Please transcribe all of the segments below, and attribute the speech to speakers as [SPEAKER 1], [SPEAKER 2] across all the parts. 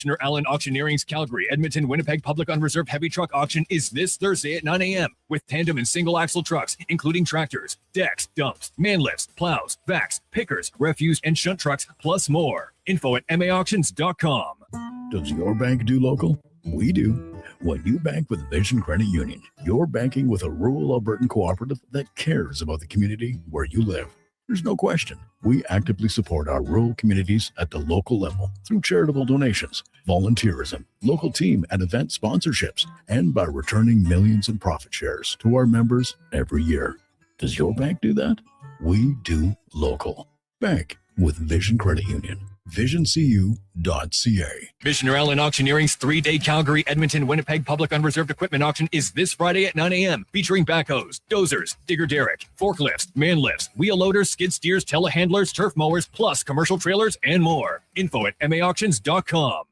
[SPEAKER 1] Commissioner Allen Auctioneering's Calgary, Edmonton, Winnipeg Public Unreserved Heavy Truck Auction is this Thursday at 9 a.m. with tandem and single axle trucks, including tractors, decks, dumps, man lifts, plows, vacs, pickers, refuse, and shunt trucks, plus more. Info at maauctions.com.
[SPEAKER 2] Does your bank do local? We do. When you bank with Vision Credit Union, you're banking with a rural Albertan cooperative that cares about the community where you live. There's no question. We actively support our rural communities at the local level through charitable donations, volunteerism, local team and event sponsorships, and by returning millions in profit shares to our members every year. Does your bank do that? We do local. Bank with Vision Credit Union. VisionCU.ca.
[SPEAKER 1] Commissioner Allen Auctioneering's 3-day Calgary, Edmonton, Winnipeg Public Unreserved Equipment Auction is this Friday at 9 a.m. featuring backhoes, dozers, digger derrick, forklifts, man lifts, wheel loaders, skid steers, telehandlers, turf mowers, plus commercial trailers and more. Info at maauctions.com.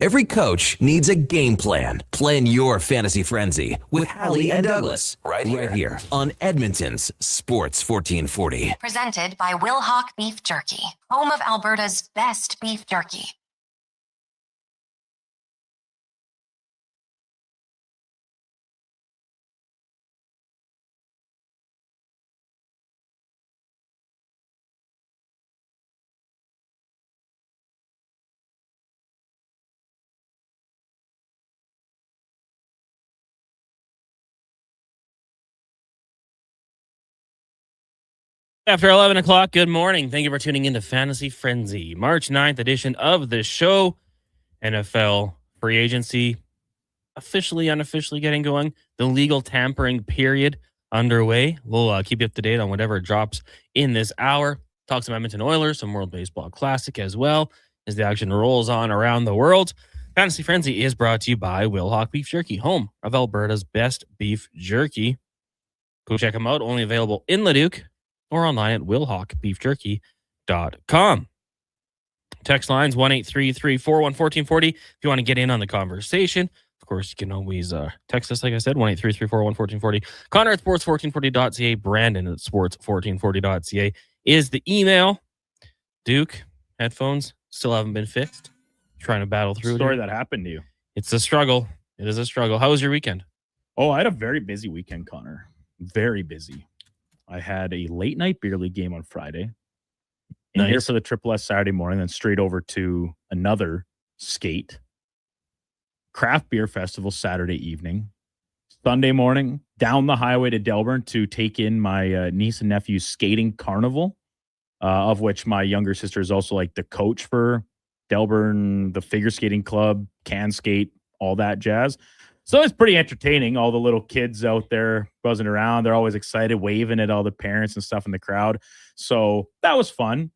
[SPEAKER 3] Every coach needs a game plan. Plan your fantasy frenzy with Halley and Douglas right here on Edmonton's Sports 1440.
[SPEAKER 4] Presented by Wilhauk Beef Jerky, home of Alberta's best beef jerky.
[SPEAKER 5] After 11 o'clock, good morning. Thank you for tuning in to Fantasy Frenzy, March 9th edition of the show. NFL free agency officially, unofficially getting going. The legal tampering period underway. We'll keep you up to date on whatever drops in this hour. Talk some Edmonton Oilers, some World Baseball Classic as well as the action rolls on around the world. Fantasy Frenzy is brought to you by Wilhauk Beef Jerky, home of Alberta's best beef jerky. Go check them out. Only available in Leduc or online at wilhaukbeefjerky.com. Text lines 1-833-414-1440 if you want to get in on the conversation. Of course, you can always text us, like I said, 1-833-414-1440. Connor at sports1440.ca, Brandon at sports1440.ca is the email. Duke, headphones still haven't been fixed. Trying to battle through
[SPEAKER 6] Story that happened to you.
[SPEAKER 5] It's a struggle. It is a struggle. How was your weekend?
[SPEAKER 6] Oh, I had a very busy weekend, Connor. Very busy. I had a late night beer league game on Friday. Nice. Here for the Triple S Saturday morning, then straight over to another skate. Craft beer festival Saturday evening. Sunday morning, down the highway to Delburn to take in my niece and nephew's skating carnival, of which my younger sister is also like the coach for Delburn, the figure skating club, can skate, all that jazz. So it's pretty entertaining. All the little kids out there buzzing around. They're always excited, waving at all the parents and stuff in the crowd. So that was fun.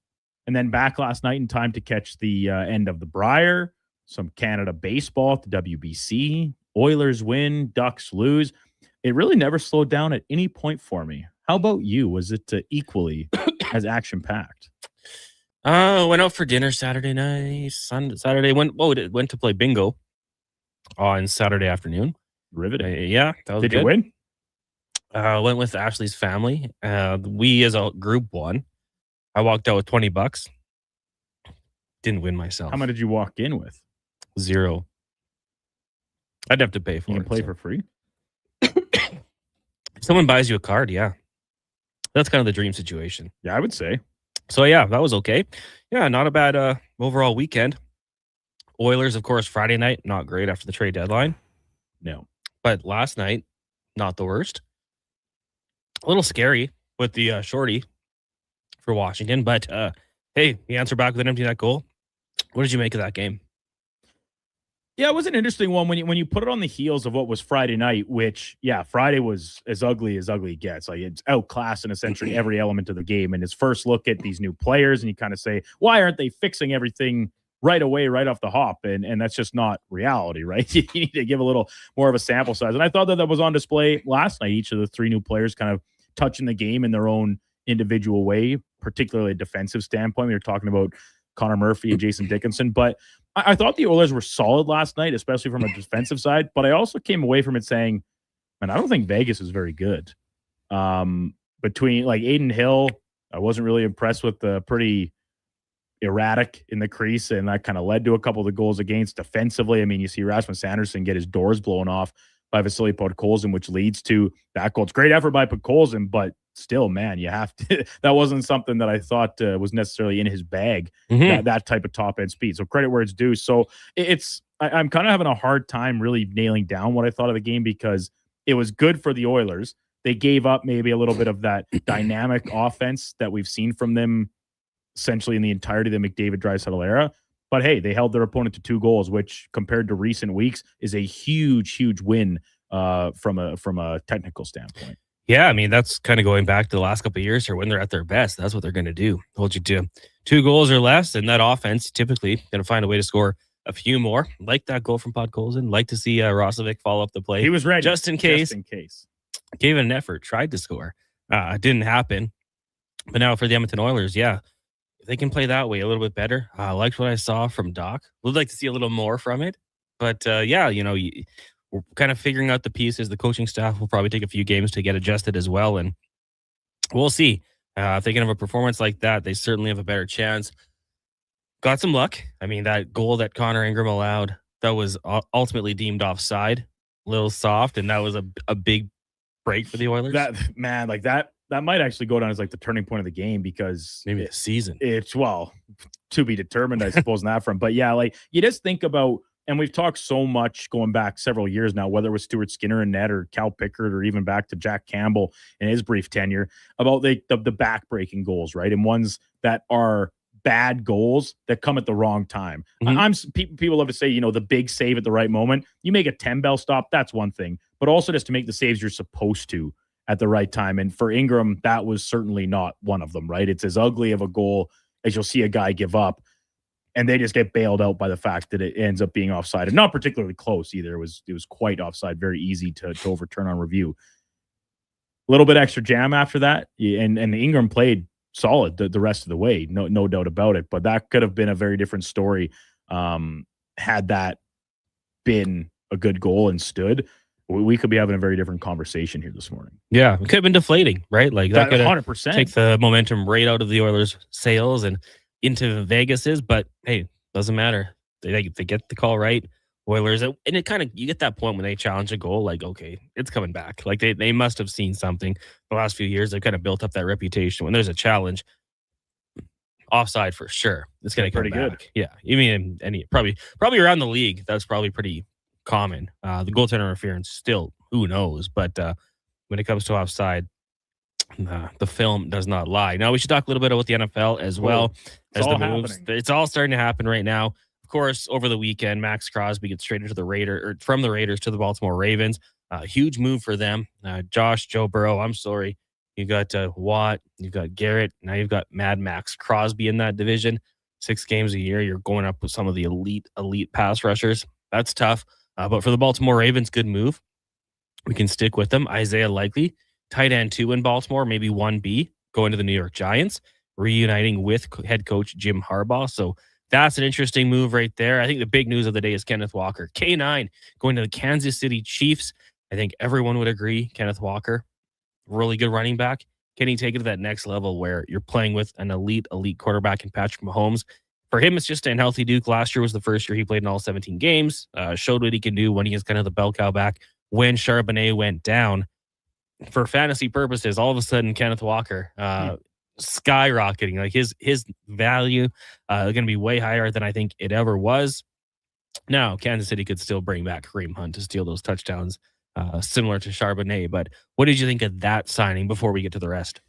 [SPEAKER 6] And then back last night in time to catch the end of the Brier, some Canada baseball at the WBC. Oilers win, Ducks lose. It really never slowed down at any point for me. How about you? Was it equally as action-packed?
[SPEAKER 5] Went out for dinner Saturday night. Saturday went to play bingo on Saturday afternoon.
[SPEAKER 6] Riveting.
[SPEAKER 5] Yeah, that was
[SPEAKER 6] Did
[SPEAKER 5] good.
[SPEAKER 6] you win?
[SPEAKER 5] Went with Ashley's family. We as a group won. I walked out with $20. Didn't win myself.
[SPEAKER 6] How much did you walk in with?
[SPEAKER 5] 0. I'd have to pay for
[SPEAKER 6] You
[SPEAKER 5] it.
[SPEAKER 6] can play for free?
[SPEAKER 5] If someone buys you a card, yeah. That's kind of the dream situation.
[SPEAKER 6] Yeah, I would say.
[SPEAKER 5] So, yeah, that was okay. Yeah, not a bad overall weekend. Oilers, of course, Friday night, not great after the trade deadline.
[SPEAKER 6] No.
[SPEAKER 5] But last night, not the worst. A little scary with the shorty for Washington. But, hey, he answered back with an empty net goal. What did you make of that game?
[SPEAKER 6] Yeah, it was an interesting one when you put it on the heels of what was Friday night, which, yeah, Friday was as ugly gets. Like, it's outclassed in essentially every element of the game. And his first look at these new players, and you kind of say, why aren't they fixing everything right away, right off the hop. And that's just not reality, right? You need to give a little more of a sample size. And I thought that was on display last night. Each of the three new players kind of touching the game in their own individual way, particularly a defensive standpoint. We were talking about Connor Murphy and Jason Dickinson, but I thought the Oilers were solid last night, especially from a defensive side. But I also came away from it saying, man, I don't think Vegas is very good. Between like Aiden Hill, I wasn't really impressed with the pretty erratic in the crease, and that kind of led to a couple of the goals against defensively. I mean, you see Rasmus Andersson get his doors blown off by Vasily Podkolzin, which leads to that goal. It's great effort by Podkolzin, but still, man, you have to. That wasn't something that I thought was necessarily in his bag. That type of top end speed. So credit where it's due. So I'm kind of having a hard time really nailing down what I thought of the game, because it was good for the Oilers. They gave up maybe a little bit of that dynamic offense that we've seen from them essentially in the entirety of the McDavid-Draisaitl era. But hey, they held their opponent to 2 goals, which compared to recent weeks is a huge, huge win from a technical standpoint.
[SPEAKER 5] Yeah, I mean, that's kind of going back to the last couple of years here. When they're at their best, that's what they're going to do. Hold you to 2 goals or less, and that offense typically going to find a way to score a few more. Like that goal from Podkolzin. Like to see Rosovic follow up the play.
[SPEAKER 6] He was ready.
[SPEAKER 5] Just in case.
[SPEAKER 6] Just in case.
[SPEAKER 5] Gave it an effort. Tried to score. It didn't happen. But now for the Edmonton Oilers, yeah, if they can play that way a little bit better. I liked what I saw from Doc. Would like to see a little more from it. But yeah, we're kind of figuring out the pieces. The coaching staff will probably take a few games to get adjusted as well. And we'll see. If they can have a performance like that, they certainly have a better chance. Got some luck. I mean, that goal that Connor Ingram allowed, that was ultimately deemed offside. A little soft, and that was a big break for the Oilers.
[SPEAKER 6] That might actually go down as like the turning point of the game, because
[SPEAKER 5] maybe a season.
[SPEAKER 6] It's to be determined, I suppose, in that front. But yeah, like you just think about, and we've talked so much going back several years now, whether it was Stuart Skinner and net or Cal Pickard or even back to Jack Campbell in his brief tenure, about the back-breaking goals, right? And ones that are bad goals that come at the wrong time. People love to say, the big save at the right moment. You make a 10-bell stop, that's one thing. But also just to make the saves you're supposed to at the right time. And for Ingram, that was certainly not one of them, right? It's as ugly of a goal as you'll see a guy give up. And they just get bailed out by the fact that it ends up being offside, and not particularly close either. It was quite offside, very easy to overturn on review. A little bit extra jam after that, and Ingram played solid the rest of the way, no doubt about it. But that could have been a very different story had that been a good goal and stood. We could be having a very different conversation here this morning.
[SPEAKER 5] Yeah, it could have been deflating, right? Like that could
[SPEAKER 6] 100%
[SPEAKER 5] take the momentum right out of the Oilers' sails and into Vegas's. But hey, doesn't matter. They get the call right. Oilers, and it kind of, you get that point when they challenge a goal, like, okay, it's coming back. Like they must have seen something the last few years. They've kind of built up that reputation. When there's a challenge, offside for sure. It's going to come
[SPEAKER 6] pretty
[SPEAKER 5] back. Good. Yeah, you mean probably around the league, that's probably pretty common. The goaltender interference still, who knows? But when it comes to offside, the film does not lie. Now we should talk a little bit about the NFL as well as the moves. Happening. It's all starting to happen right now. Of course, over the weekend, Max Crosby gets traded to the from the Raiders to the Baltimore Ravens. Huge move for them. Joe Burrow, I'm sorry. You got Watt, you've got Garrett, now you've got Mad Max Crosby in that division. 6 games a year, you're going up with some of the elite pass rushers. That's tough. But for the Baltimore Ravens, good move. We can stick with them. Isaiah Likely, tight end 2 in Baltimore, maybe 1B, going to the New York Giants, reuniting with head coach Jim Harbaugh. So that's an interesting move right there. I think the big news of the day is Kenneth Walker, K9, going to the Kansas City Chiefs. I think everyone would agree, Kenneth Walker, really good running back. Can he take it to that next level where you're playing with an elite quarterback in Patrick Mahomes? For him, it's just staying healthy. Duke last year was the first year he played in all 17 games, showed what he can do when he is kind of the bell cow back. When Charbonnet went down, for fantasy purposes, all of a sudden, Kenneth Walker skyrocketing. Like his value going to be way higher than I think it ever was. Now, Kansas City could still bring back Kareem Hunt to steal those touchdowns, similar to Charbonnet. But what did you think of that signing before we get to the rest?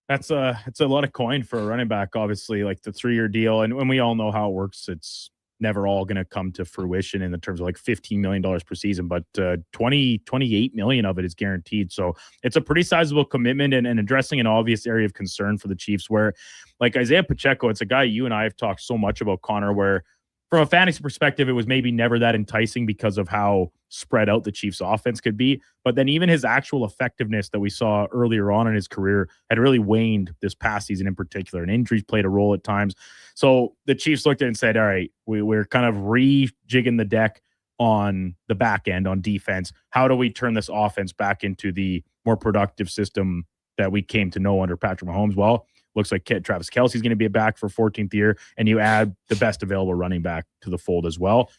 [SPEAKER 6] It's a lot of coin for a running back, obviously, like the 3-year deal. And when we all know how it works, it's never all going to come to fruition in the terms of like $15 million per season, but 28 million of it is guaranteed. So it's a pretty sizable commitment and addressing an obvious area of concern for the Chiefs where, like Isaiah Pacheco, it's a guy you and I have talked so much about, Connor, where from a fantasy perspective, it was maybe never that enticing because of how spread out the Chiefs' offense could be. But then even his actual effectiveness that we saw earlier on in his career had really waned this past season in particular, and injuries played a role at times. So the Chiefs looked at it and said, all right, we're kind of rejigging the deck on the back end on defense. How do we turn this offense back into the more productive system that we came to know under Patrick Mahomes? Well, looks like Travis Kelce's going to be back for 14th year, and you add the best available running back to the fold as well.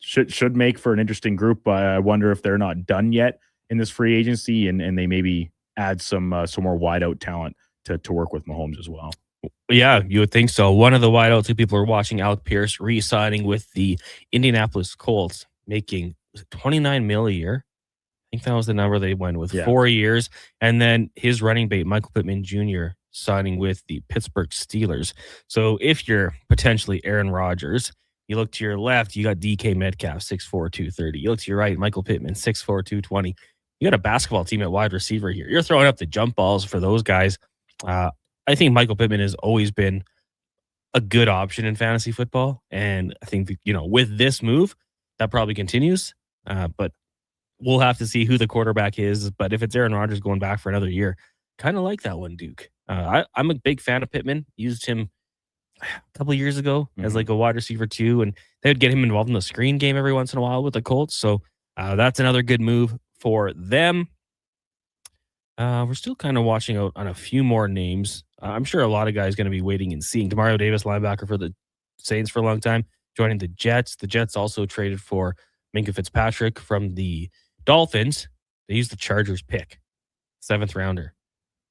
[SPEAKER 6] Should make for an interesting group. I wonder if they're not done yet in this free agency, and they maybe add some more wideout talent to work with Mahomes as well.
[SPEAKER 5] Yeah, you would think so. One of the wideouts who people are watching, Alec Pierce, re-signing with the Indianapolis Colts, making $29 million a year. I think that was the number they went with, 4 years. And then his running mate, Michael Pittman Jr., signing with the Pittsburgh Steelers. So if you're potentially Aaron Rodgers, you look to your left, you got DK Metcalf, 6'4", 230. You look to your right, Michael Pittman, 6'4", 220. You got a basketball team at wide receiver here. You're throwing up the jump balls for those guys. I think Michael Pittman has always been a good option in fantasy football. And I think, with this move, that probably continues. But we'll have to see who the quarterback is. But if it's Aaron Rodgers going back for another year, kind of like that one, Duke. I'm a big fan of Pittman. Used him a couple of years ago as like a wide receiver too, and they would get him involved in the screen game every once in a while with the Colts. So that's another good move for them. We're still kind of watching out on a few more names. I'm sure a lot of guys going to be waiting and seeing. Demario Davis, linebacker for the Saints for a long time, joining the Jets. The Jets also traded for Minkah Fitzpatrick from the Dolphins. They used the Chargers pick, 7th rounder,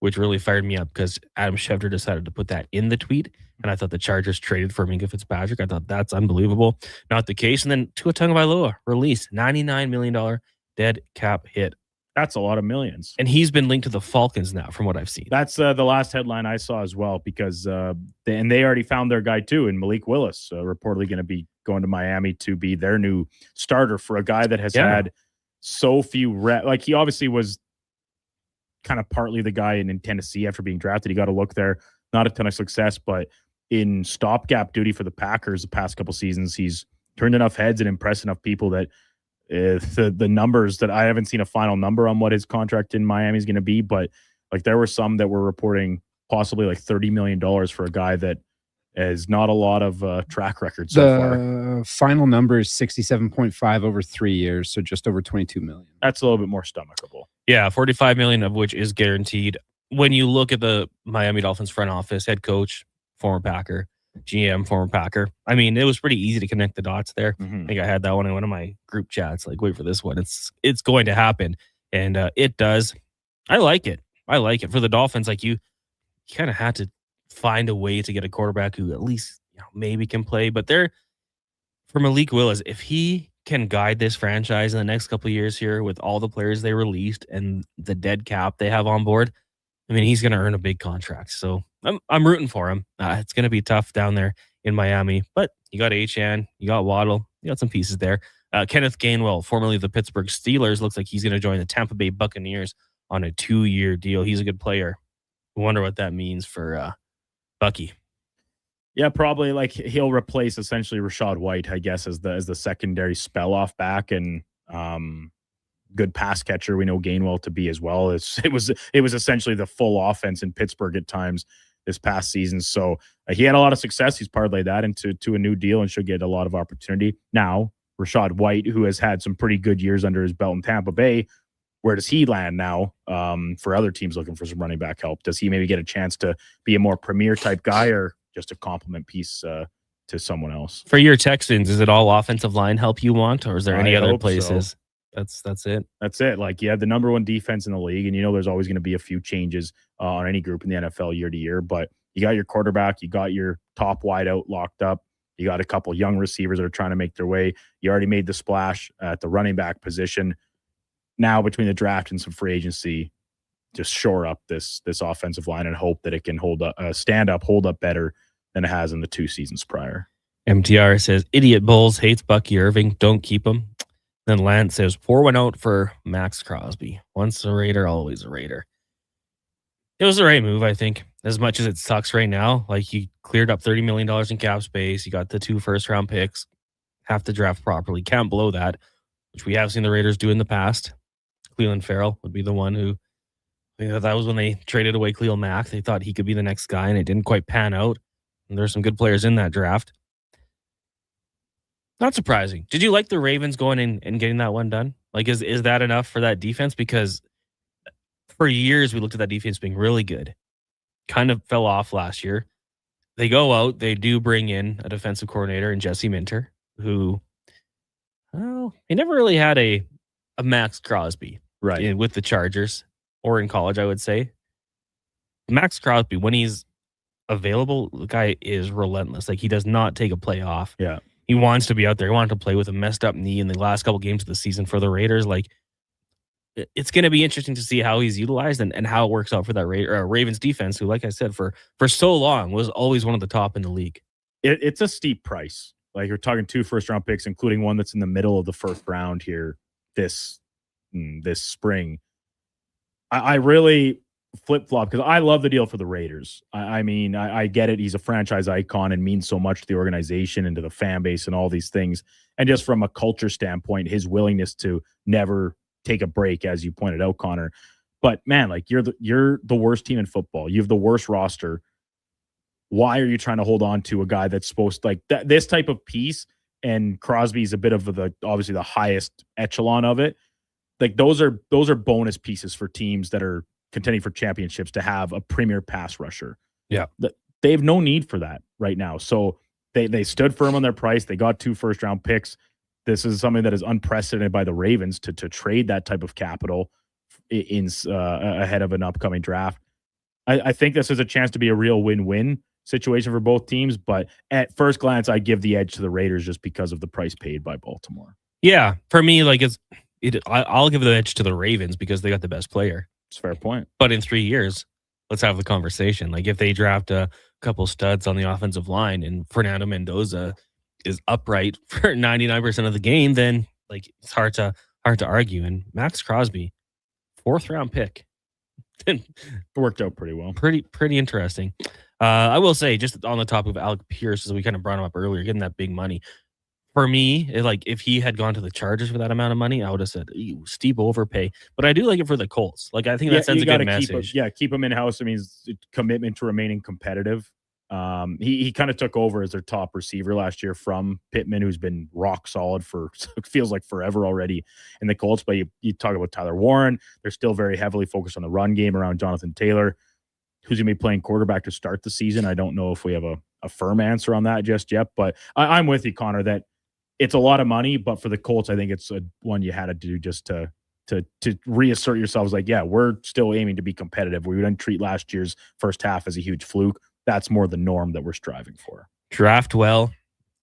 [SPEAKER 5] which really fired me up because Adam Schefter decided to put that in the tweet. And I thought the Chargers traded for Minkah Fitzpatrick. I thought that's unbelievable. Not the case. And then Tua Tagovailoa released $99 million dead cap hit.
[SPEAKER 6] That's a lot of millions.
[SPEAKER 5] And he's been linked to the Falcons now, from what I've seen.
[SPEAKER 6] That's the last headline I saw as well, because they already found their guy too, and Malik Willis reportedly going to be going to Miami to be their new starter for a guy that has had so few reps. Like, he obviously was kind of partly the guy in Tennessee after being drafted. He got a look there, not a ton of success, but in stopgap duty for the Packers the past couple seasons, he's turned enough heads and impressed enough people that the numbers that I haven't seen a final number on what his contract in Miami is going to be, but like there were some that were reporting possibly like $30 million for a guy that has not a lot of track record so far.
[SPEAKER 7] The final number is 67.5 over 3 years, so just over 22 million.
[SPEAKER 6] That's a little bit more stomachable.
[SPEAKER 5] Yeah, 45 million of which is guaranteed. When you look at the Miami Dolphins front office, head coach, former Packer, GM, former Packer. I mean, it was pretty easy to connect the dots there. I think I had that one in one of my group chats. Like, wait for this one. It's going to happen, and it does. I like it. For the Dolphins. Like, you kind of had to find a way to get a quarterback who at least maybe can play. But for Malik Willis, if he can guide this franchise in the next couple of years here with all the players they released and the dead cap they have on board, I mean, he's going to earn a big contract. So I'm rooting for him. It's going to be tough down there in Miami, but you got Achane, you got Waddle, you got some pieces there. Kenneth Gainwell, formerly the Pittsburgh Steelers, looks like he's going to join the Tampa Bay Buccaneers on a 2-year deal. He's a good player. I wonder what that means for Bucky.
[SPEAKER 6] Yeah, probably like he'll replace essentially Rachaad White, I guess, as the secondary spell off back, and good pass catcher. We know Gainwell to be as well. It was essentially the full offense in Pittsburgh at times this past season. So he had a lot of success. He's parlayed that into a new deal and should get a lot of opportunity. Now, Rachaad White, who has had some pretty good years under his belt in Tampa Bay, where does he land now for other teams looking for some running back help? Does he maybe get a chance to be a more premier type guy, or just a complement piece to someone else?
[SPEAKER 5] For your Texans, is it all offensive line help you want, or is there any other places? So. That's it.
[SPEAKER 6] That's it. Like, you have the number one defense in the league, and there's always going to be a few changes on any group in the NFL year to year, but you got your quarterback, you got your top wideout locked up, you got a couple young receivers that are trying to make their way. You already made the splash at the running back position. Now, between the draft and some free agency, just shore up this offensive line and hope that it can hold up better than it has in the 2 seasons prior.
[SPEAKER 5] MTR says, idiot Bulls hates Bucky Irving. Don't keep him. Then Lance says, pour one out for Max Crosby. Once a Raider, always a Raider. It was the right move, I think. As much as it sucks right now, like you cleared up $30 million in cap space, you got the 2 first-round picks, have to draft properly, can't blow that, which we have seen the Raiders do in the past. Cleveland Farrell would be the one who, that was when they traded away Khalil Mack. They thought he could be the next guy, and it didn't quite pan out. And there's some good players in that draft. Not surprising. Did you like the Ravens going in and getting that one done? Like, is that enough for that defense? Because for years, we looked at that defense being really good. Kind of fell off last year. They go out, they do bring in a defensive coordinator in Jesse Minter, who, well, he never really had a Max Crosby with the Chargers or in college, I would say. Max Crosby, when he's available, the guy is relentless. Like, he does not take a play off.
[SPEAKER 6] Yeah.
[SPEAKER 5] He wants to be out there. He wanted to play with a messed up knee in the last couple games of the season for the Raiders. Like, it's going to be interesting to see how he's utilized and how it works out for that Ravens defense, who, like I said, for so long was always one of the top in the league.
[SPEAKER 6] It's a steep price. Like, you're talking 2 first-round picks, including one that's in the middle of the first round here this spring. I really flip-flop because I love the deal for the Raiders. I mean, I get it. He's a franchise icon and means so much to the organization and to the fan base and all these things. And just from a culture standpoint, his willingness to never take a break, as you pointed out, Connor. But man, like, you're the worst team in football. You have the worst roster. Why are you trying to hold on to a guy that's supposed to, like, this type of piece? And Crosby's a bit of obviously the highest echelon of it. Like, those are bonus pieces for teams that are contending for championships to have a premier pass rusher.
[SPEAKER 5] Yeah,
[SPEAKER 6] they have no need for that right now. So they stood firm on their price. They got 2 first-round picks. This is something that is unprecedented by the Ravens to trade that type of capital in ahead of an upcoming draft. I think this is a chance to be a real win-win situation for both teams, but at first glance, I give the edge to the Raiders just because of the price paid by Baltimore.
[SPEAKER 5] Yeah, for me, like, I'll give the edge to the Ravens because they got the best player.
[SPEAKER 6] It's a fair point.
[SPEAKER 5] But in 3 years, let's have the conversation. Like, if they draft a couple studs on the offensive line and Fernando Mendoza is upright for 99% of the game, then, like, it's hard to argue. And Max Crosby, 4th-round pick,
[SPEAKER 6] worked out pretty well.
[SPEAKER 5] Pretty interesting. I will say, just on the topic of Alec Pierce, as we kind of brought him up earlier, getting that big money. For me, if he had gone to the Chargers for that amount of money, I would have said, steep overpay. But I do like it for the Colts. Like, I think that sends a good message.
[SPEAKER 6] Keep him in-house. It means commitment to remaining competitive. He kind of took over as their top receiver last year from Pittman, who's been rock solid for feels like forever already in the Colts. But you talk about Tyler Warren. They're still very heavily focused on the run game around Jonathan Taylor, who's going to be playing quarterback to start the season. I don't know if we have a firm answer on that just yet, but I'm with you, Connor, that it's a lot of money, but for the Colts, I think it's one you had to do just to reassert yourselves. Like, yeah, we're still aiming to be competitive. We didn't treat last year's first half as a huge fluke. That's more the norm that we're striving for.
[SPEAKER 5] Draft well,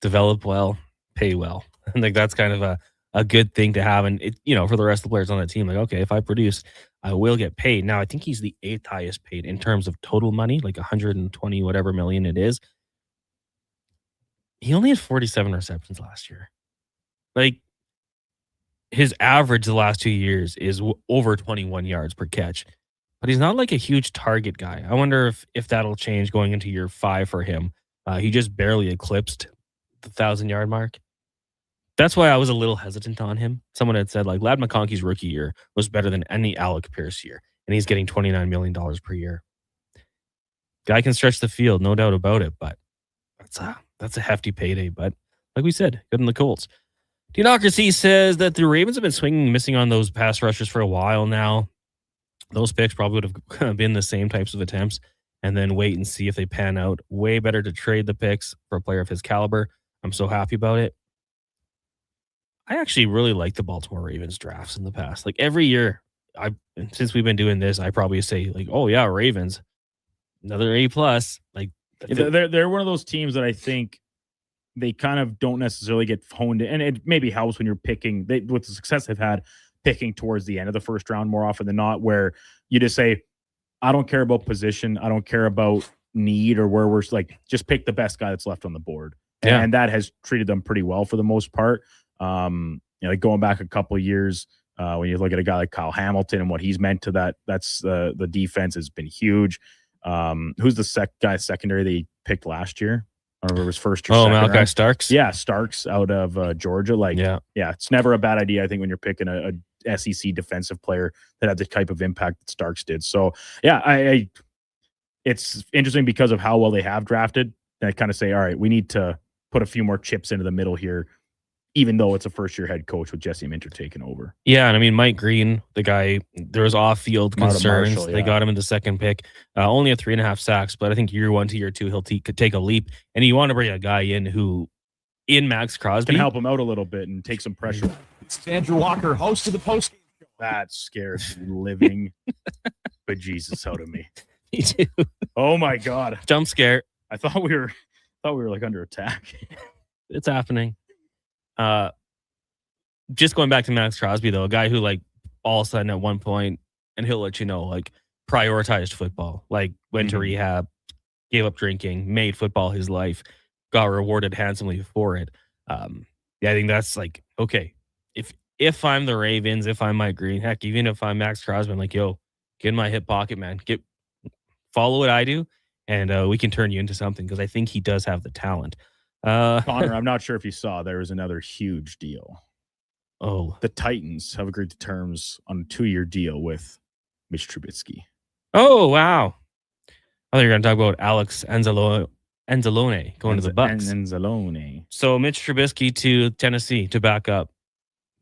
[SPEAKER 5] develop well, pay well. I think that's kind of a good thing to have. And it, for the rest of the players on the team, like, okay, if I produce, I will get paid. Now, I think he's the 8th highest paid in terms of total money, like 120 whatever million it is. He only had 47 receptions last year. Like, his average the last 2 years is over 21 yards per catch. But he's not like a huge target guy. I wonder if that'll change going into year 5 for him. He just barely eclipsed the 1,000-yard mark. That's why I was a little hesitant on him. Someone had said, like, Ladd McConkey's rookie year was better than any Alec Pierce year, and he's getting $29 million per year. Guy can stretch the field, no doubt about it, but that's a hefty payday. But like we said, good in the Colts. Deanocracy says that the Ravens have been swinging and missing on those pass rushers for a while now. Those picks probably would have been the same types of attempts, and then wait and see if they pan out. Way better to trade the picks for a player of his caliber. I'm so happy about it. I actually really like the Baltimore Ravens drafts in the past. Like, every year, since we've been doing this, I probably say, like, oh yeah, Ravens, another A+. Like,
[SPEAKER 6] they're one of those teams that I think they kind of don't necessarily get honed in, and it maybe helps when you're picking with the success they've had picking towards the end of the first round more often than not, where you just say, I don't care about position, I don't care about need or where we're, like, just pick the best guy that's left on the board.
[SPEAKER 5] Yeah.
[SPEAKER 6] And that has treated them pretty well for the most part. Like, going back a couple of years, When you look at a guy like Kyle Hamilton and what he's meant to that's the defense has been huge. Who's the guy secondary they picked last year? I don't remember his first or second
[SPEAKER 5] Malachi
[SPEAKER 6] round.
[SPEAKER 5] Starks.
[SPEAKER 6] Yeah, Starks out of Georgia. Yeah, it's never a bad idea. I think when you're picking a SEC defensive player that had the type of impact that Starks did. So yeah, it's interesting because of how well they have drafted. And I kind of say, all right, we need to put a few more chips into the middle here, even though it's a first-year head coach with Jesse Minter taking over.
[SPEAKER 5] Yeah, and I mean, Mike Green, the guy, there was off-field concerns.
[SPEAKER 6] Marshall,
[SPEAKER 5] They got him in the second pick. Only a 3.5 sacks, but I think year 1 to year 2, he'll could take a leap. And you want to bring a guy in Max Crosby.
[SPEAKER 6] Can help him out a little bit and take some pressure.
[SPEAKER 8] It's Andrew Walker, host of the post.
[SPEAKER 6] That scares the living bejesus out of me.
[SPEAKER 5] Me too.
[SPEAKER 6] Oh, my God.
[SPEAKER 5] Jump scare.
[SPEAKER 6] I thought we were like under attack.
[SPEAKER 5] It's happening. Just going back to Max Crosby, though, a guy who, like, all of a sudden at one point, and he'll let you know, like, prioritized football, like, went to rehab, gave up drinking, made football his life, got rewarded handsomely for it. I think that's like, okay, if I'm the Ravens, if I'm Mike Green, heck, even if I'm Max Crosby, I'm like, yo, get in my hip pocket, man. Follow what I do, and we can turn you into something, because I think he does have the talent.
[SPEAKER 6] Connor, I'm not sure if you saw, there was another huge deal.
[SPEAKER 5] Oh,
[SPEAKER 6] the Titans have agreed to terms on a 2-year deal with Mitch Trubisky.
[SPEAKER 5] Oh, wow. I thought you were going to talk about Alex Anzalone going to the Bucs.
[SPEAKER 6] Anzalone.
[SPEAKER 5] So Mitch Trubisky to Tennessee to back up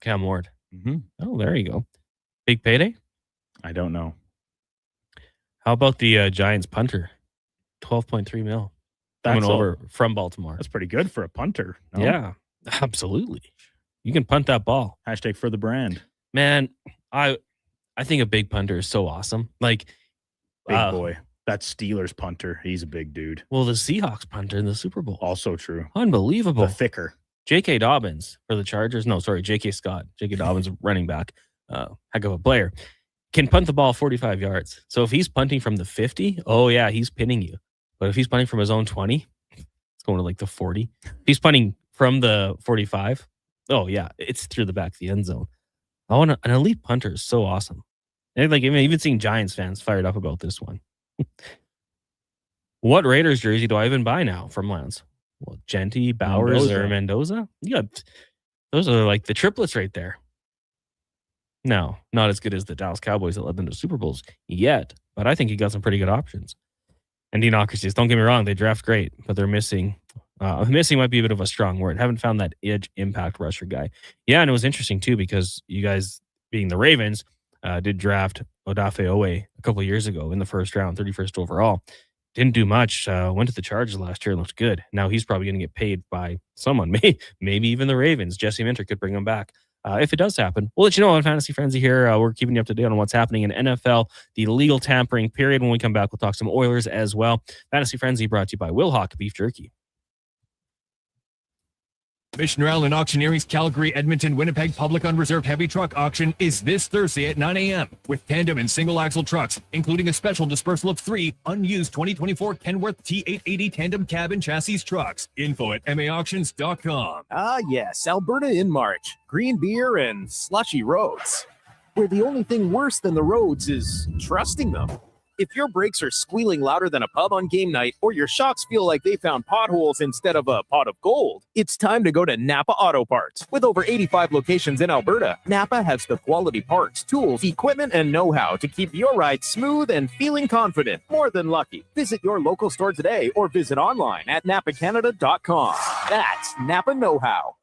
[SPEAKER 5] Cam Ward.
[SPEAKER 6] Mm-hmm.
[SPEAKER 5] Oh, there you go. Big payday?
[SPEAKER 6] I don't know.
[SPEAKER 5] How about the Giants punter? 12.3 mil. Coming over from Baltimore.
[SPEAKER 6] That's pretty good for a punter. No?
[SPEAKER 5] Yeah, absolutely. You can punt that ball.
[SPEAKER 6] Hashtag for the brand.
[SPEAKER 5] Man, I think a big punter is so awesome. Like,
[SPEAKER 6] big boy. That Steelers punter, he's a big dude.
[SPEAKER 5] Well, the Seahawks punter in the Super Bowl.
[SPEAKER 6] Also true.
[SPEAKER 5] Unbelievable.
[SPEAKER 6] The thicker.
[SPEAKER 5] J.K. Dobbins for the Chargers. No, sorry, J.K. Scott. J.K. Dobbins, running back. Heck of a player. Can punt the ball 45 yards. So if he's punting from the 50, oh, yeah, he's pinning you. But if he's punting from his own 20, it's going to like the 40. If he's punting from the 45, oh, yeah, it's through the back of the end zone. Oh, an elite punter is so awesome. And like, even seeing Giants fans fired up about this one. What Raiders jersey do I even buy now from Lance? Well, Genty, Bowers, or Mendoza? Yeah, those are like the triplets right there. No, not as good as the Dallas Cowboys that led them to Super Bowls yet, but I think he got some pretty good options. And Deanocracies, don't get me wrong, they draft great, but they're missing. Missing might be a bit of a strong word. Haven't found that edge impact rusher guy. Yeah, and it was interesting too, because you guys, being the Ravens, did draft Odafe Owe a couple of years ago in the first round, 31st overall. Didn't do much. Went to the Chargers last year and looked good. Now he's probably going to get paid by someone, maybe even the Ravens. Jesse Minter could bring him back. If it does happen, we'll let you know on Fantasy Frenzy here. We're keeping you up to date on what's happening in NFL, the legal tampering period. When we come back, we'll talk some Oilers as well. Fantasy Frenzy brought to you by Will Hawk Beef Jerky.
[SPEAKER 1] Mission Island Auctioneering's Calgary, Edmonton, Winnipeg Public Unreserved Heavy Truck Auction is this Thursday at 9 a.m. with tandem and single axle trucks, including a special dispersal of 3 unused 2024 Kenworth T880 tandem cab and chassis trucks. Info at maauctions.com.
[SPEAKER 8] Ah, yes, Alberta in March. Green beer and slushy roads. Where the only thing worse than the roads is trusting them. If your brakes are squealing louder than a pub on game night, or your shocks feel like they found potholes instead of a pot of gold, it's time to go to Napa Auto Parts. With over 85 locations in Alberta, Napa has the quality parts, tools, equipment, and know-how to keep your ride smooth and feeling confident. More than lucky. Visit your local store today or visit online at napacanada.com. That's Napa Know-How.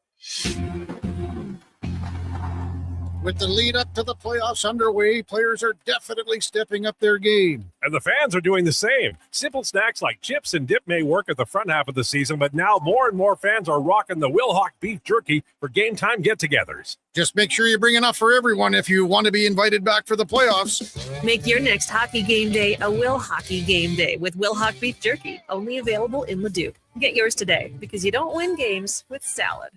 [SPEAKER 9] With the lead up to the playoffs underway, players are definitely stepping up their game.
[SPEAKER 10] And the fans are doing the same. Simple snacks like chips and dip may work at the front half of the season, but now more and more fans are rocking the Will Hawk Beef Jerky for game time get-togethers.
[SPEAKER 9] Just make sure you bring enough for everyone if you want to be invited back for the playoffs.
[SPEAKER 11] Make your next hockey game day a Will Hockey game day with Will Hawk Beef Jerky, only available in Leduc. Get yours today, because you don't win games with salad.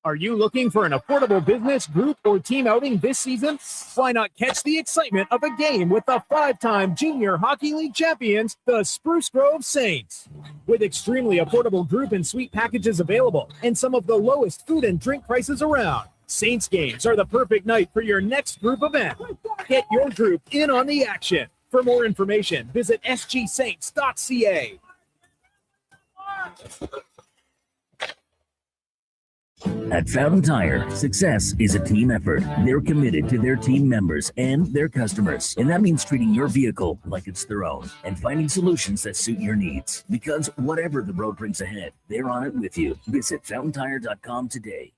[SPEAKER 8] Are you looking for an affordable business, group, or team outing this season? Why not catch the excitement of a game with the 5-time Junior Hockey League champions, the Spruce Grove Saints? With extremely affordable group and suite packages available and some of the lowest food and drink prices around, Saints games are the perfect night for your next group event. Get your group in on the action. For more information, visit sgsaints.ca.
[SPEAKER 12] At Fountain Tire, success is a team effort. They're committed to their team members and their customers. And that means treating your vehicle like it's their own and finding solutions that suit your needs. Because whatever the road brings ahead, they're on it with you. Visit fountaintire.com today.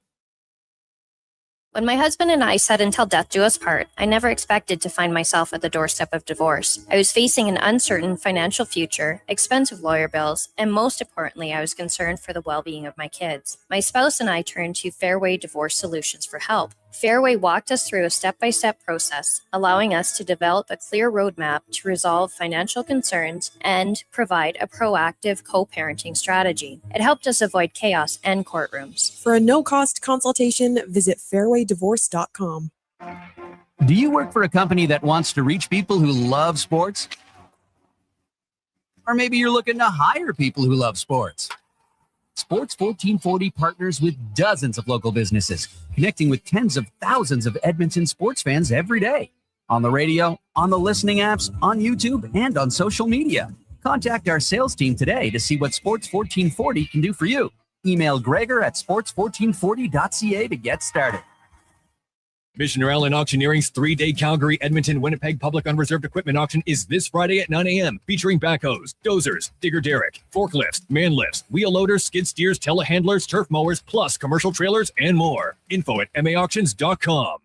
[SPEAKER 13] When my husband and I said until death do us part, I never expected to find myself at the doorstep of divorce. I was facing an uncertain financial future, expensive lawyer bills, and most importantly, I was concerned for the well-being of my kids. My spouse and I turned to Fairway Divorce Solutions for help. Fairway walked us through a step-by-step process, allowing us to develop a clear roadmap to resolve financial concerns and provide a proactive co-parenting strategy. It helped us avoid chaos and courtrooms.
[SPEAKER 14] For a no-cost consultation, visit fairwaydivorce.com.
[SPEAKER 15] Do you work for a company that wants to reach people who love sports? Or maybe you're looking to hire people who love sports. Sports 1440 partners with dozens of local businesses, connecting with tens of thousands of Edmonton sports fans every day. On the radio, on the listening apps, on YouTube, and on social media. Contact our sales team today to see what Sports 1440 can do for you. Email Gregor at sports1440.ca to get started.
[SPEAKER 1] Missioner Allen Auctioneering's 3-day Calgary, Edmonton, Winnipeg public unreserved equipment auction is this Friday at 9 a.m. featuring backhoes, dozers, digger derrick, forklifts, man lifts, wheel loaders, skid steers, telehandlers, turf mowers, plus commercial trailers and more. Info at maauctions.com.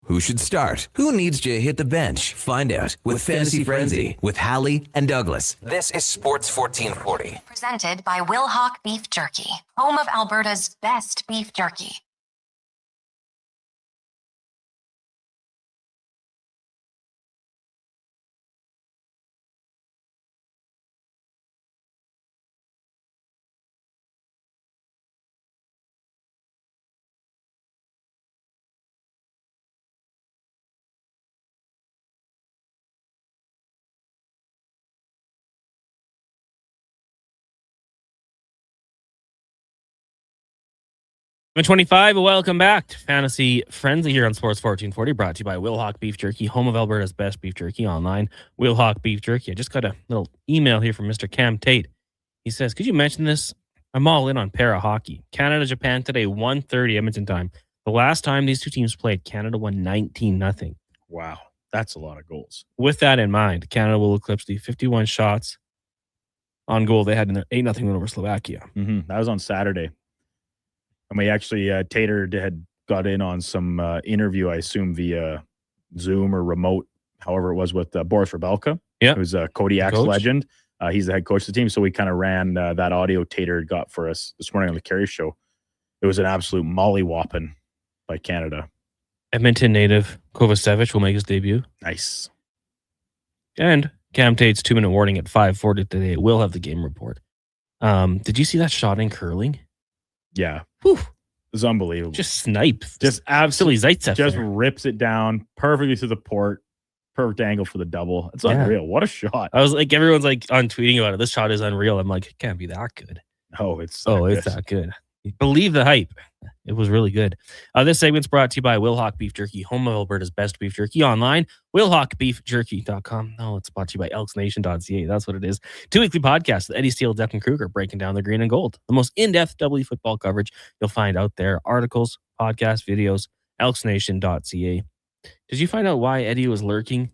[SPEAKER 3] Who should start? Who needs to hit the bench? Find out with Fantasy Frenzy with Halley and Douglas. This is Sports 1440.
[SPEAKER 4] Presented by Wilhauk Beef Jerky, home of Alberta's best beef jerky.
[SPEAKER 5] I'm 25. Welcome back to Fantasy Frenzy here on Sports 1440, brought to you by Wilhauk Beef Jerky, home of Alberta's best beef jerky online. Wilhauk Beef Jerky. I just got a little email here from Mr. Cam Tate. He says, could you mention this? I'm all in on para hockey. Canada, Japan today, 1:30 Edmonton time. The last time these two teams played, Canada won 19-0.
[SPEAKER 6] Wow, that's a lot of goals.
[SPEAKER 5] With that in mind, Canada will eclipse the 51 shots on goal they had in their 8-0 win over Slovakia.
[SPEAKER 6] That was on Saturday. And we actually, Tater had got in on some interview, I assume via Zoom or remote, however it was, with Boris Rebelka, who's a Kodiak's legend. He's the head coach of the team. So we kind of ran that audio Tater got for us this morning on the Carey Show. It was an absolute mollywhopping by Canada.
[SPEAKER 5] Edmonton native Kovacevic will make his debut.
[SPEAKER 6] Nice.
[SPEAKER 5] And Cam Tate's 2-minute warning at 5:40 today. We'll have the game report. Did you see that shot in curling?
[SPEAKER 6] Yeah.
[SPEAKER 5] Whew.
[SPEAKER 6] It was unbelievable.
[SPEAKER 5] Just snipe.
[SPEAKER 6] Just absolutely
[SPEAKER 5] Zaitsev
[SPEAKER 6] just
[SPEAKER 5] there.
[SPEAKER 6] rips it down perfectly to the port. Perfect angle for the double. It's unreal. What a shot.
[SPEAKER 5] I was like, everyone's like on tweeting about it. This shot is unreal. I'm like, it can't be that good.
[SPEAKER 6] Oh, it's
[SPEAKER 5] that good. Believe the hype. It was really good. This segment's brought to you by Wilhauk Beef Jerky, home of Alberta's best beef jerky online. WilhaukBeefJerky.com. No, it's brought to you by ElksNation.ca. That's what it is. 2 weekly podcasts with Eddie Steele, Declan Kruger, breaking down the green and gold. The most in-depth W football coverage you'll find out there. Articles, podcasts, videos, ElksNation.ca. Did you find out why Eddie was lurking